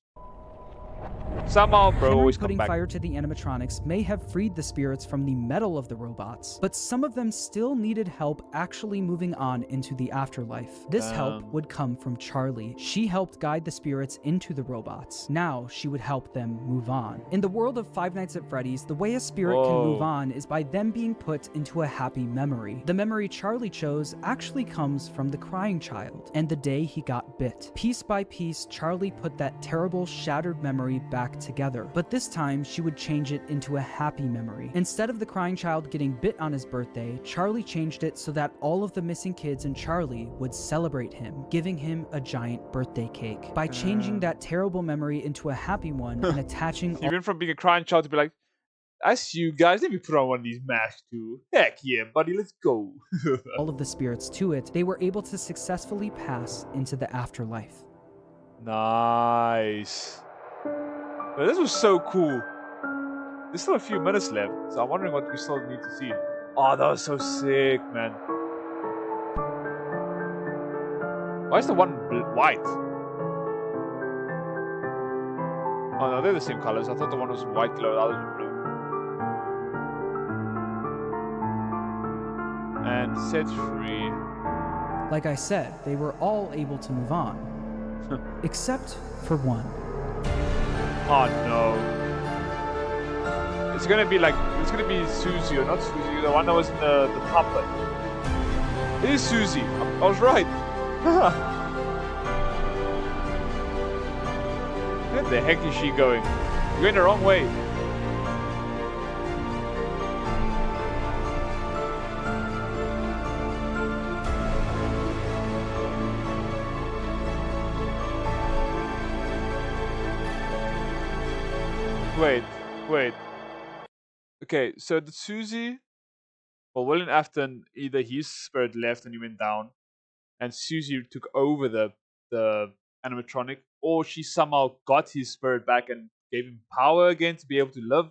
Somehow, bro,
Henry
always come
putting
back.
fire to the animatronics may have freed the spirits from the metal of the robots, but some of them still needed help actually moving on into the afterlife. This help would come from Charlie. She helped guide the spirits into the robots. Now she would help them move on. In the world of Five Nights at Freddy's, the way a spirit can move on is by them being put into a happy memory. The memory Charlie chose actually comes from the crying child and the day he got bit. Piece by piece, Charlie put that terrible, shattered memory back together, but this time she would change it into a happy memory. Instead of the crying child getting bit on his birthday, Charlie changed it so that all of the missing kids and Charlie would celebrate him, giving him a giant birthday cake. By changing that terrible memory into a happy one and attaching
Even from being a crying child to be like, that's you guys, let me put on one of these masks too. Heck yeah, buddy, let's go.
all of the spirits to it, they were able to successfully pass into the afterlife.
Nice. But this was so cool. There's still a few minutes left, so I'm wondering what we still need to see. Oh, that was so sick, man. Why is the one white? Oh no, they're the same colors. I thought the one was white glow, the others were blue. And set free.
Like I said, they were all able to move on. Except for one.
Oh no. It's gonna be Susie, or not Susie, the one that was in the puppet. It is Susie. I was right. Where the heck is she going? You're going the wrong way. Wait. Okay, so the Susie, well, William Afton, either his spirit left and he went down, and Susie took over the animatronic, or she somehow got his spirit back and gave him power again to be able to live.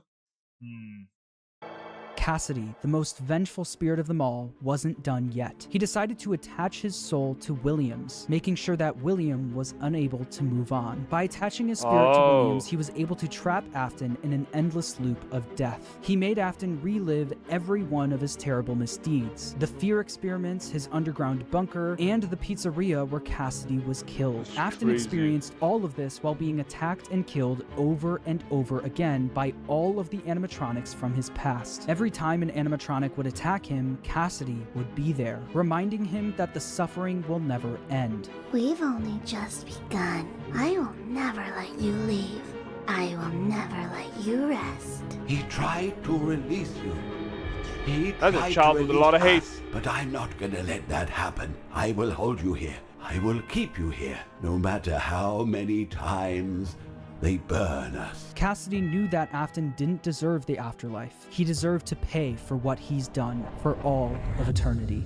Cassidy, the most vengeful spirit of them all, wasn't done yet. He decided to attach his soul to William's, making sure that William was unable to move on. By attaching his spirit to William's, he was able to trap Afton in an endless loop of death. He made Afton relive every one of his terrible misdeeds. The fear experiments, his underground bunker, and the pizzeria where Cassidy was killed. Afton experienced all of this while being attacked and killed over and over again by all of the animatronics from his past. Every time an animatronic would attack him, Cassidy would be there, reminding him that the suffering will never end.
We've only just begun. I will never let you leave. I will never let you rest.
He tried to release you.
That's a child with a lot of hate.
But I'm not gonna let that happen. I will hold you here. I will keep you here, no matter how many times they burn us.
Cassidy knew that Afton didn't deserve the afterlife. He deserved to pay for what he's done for all of eternity.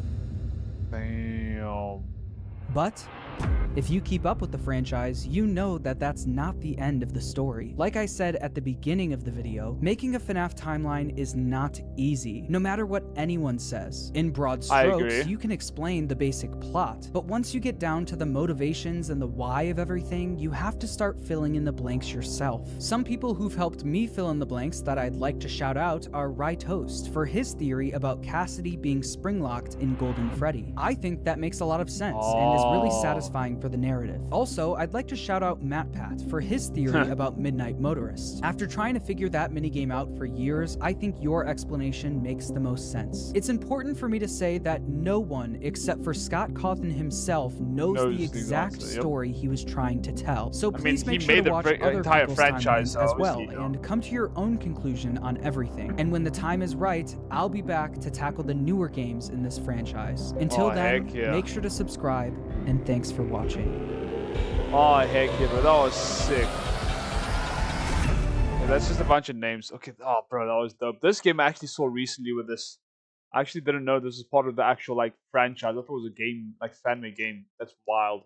Damn.
But if you keep up with the franchise, you know that that's not the end of the story. Like I said at the beginning of the video, making a FNAF timeline is not easy, no matter what anyone says. In broad strokes, you can explain the basic plot, but once you get down to the motivations and the why of everything, you have to start filling in the blanks yourself. Some people who've helped me fill in the blanks that I'd like to shout out are Right Host for his theory about Cassidy being spring-locked in Golden Freddy. I think that makes a lot of sense and is really satisfying for the narrative. Also, I'd like to shout out MatPat for his theory about Midnight Motorist. After trying to figure that minigame out for years, I think your explanation makes the most sense. It's important for me to say that no one, except for Scott Cawthon himself, knows the exact story he was trying to tell. So please make sure to watch other people's timelines as well, and come to your own conclusion on everything. And when the time is right, I'll be back to tackle the newer games in this franchise. Until then, make sure to subscribe, and thanks for watching.
Oh, heck yeah, bro. That was sick. Yeah, that's just a bunch of names. Okay, oh, bro, that was dope. This game I actually saw recently with this. I actually didn't know this was part of the actual, like, franchise. I thought it was a game, like, fan-made game. That's wild.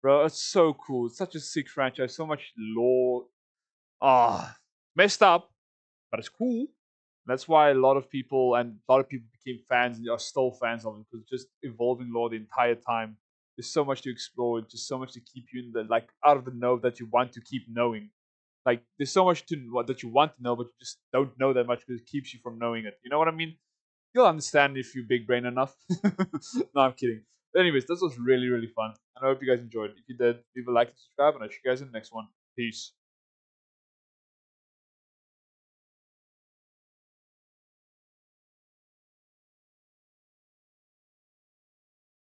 Bro, it's so cool. It's such a sick franchise. So much lore. Ah, messed up, but it's cool. That's why a lot of people became fans and are still fans of it, because it's just evolving lore the entire time. There's so much to explore, just so much to keep you in the, like, out of the know that you want to keep knowing. Like, there's so much that you want to know, but you just don't know that much because it keeps you from knowing it. You know what I mean? You'll understand if you big brain enough. No, I'm kidding. But anyways, this was really, really fun. And I hope you guys enjoyed. If you did, leave a like and subscribe, and I'll see you guys in the next one. Peace.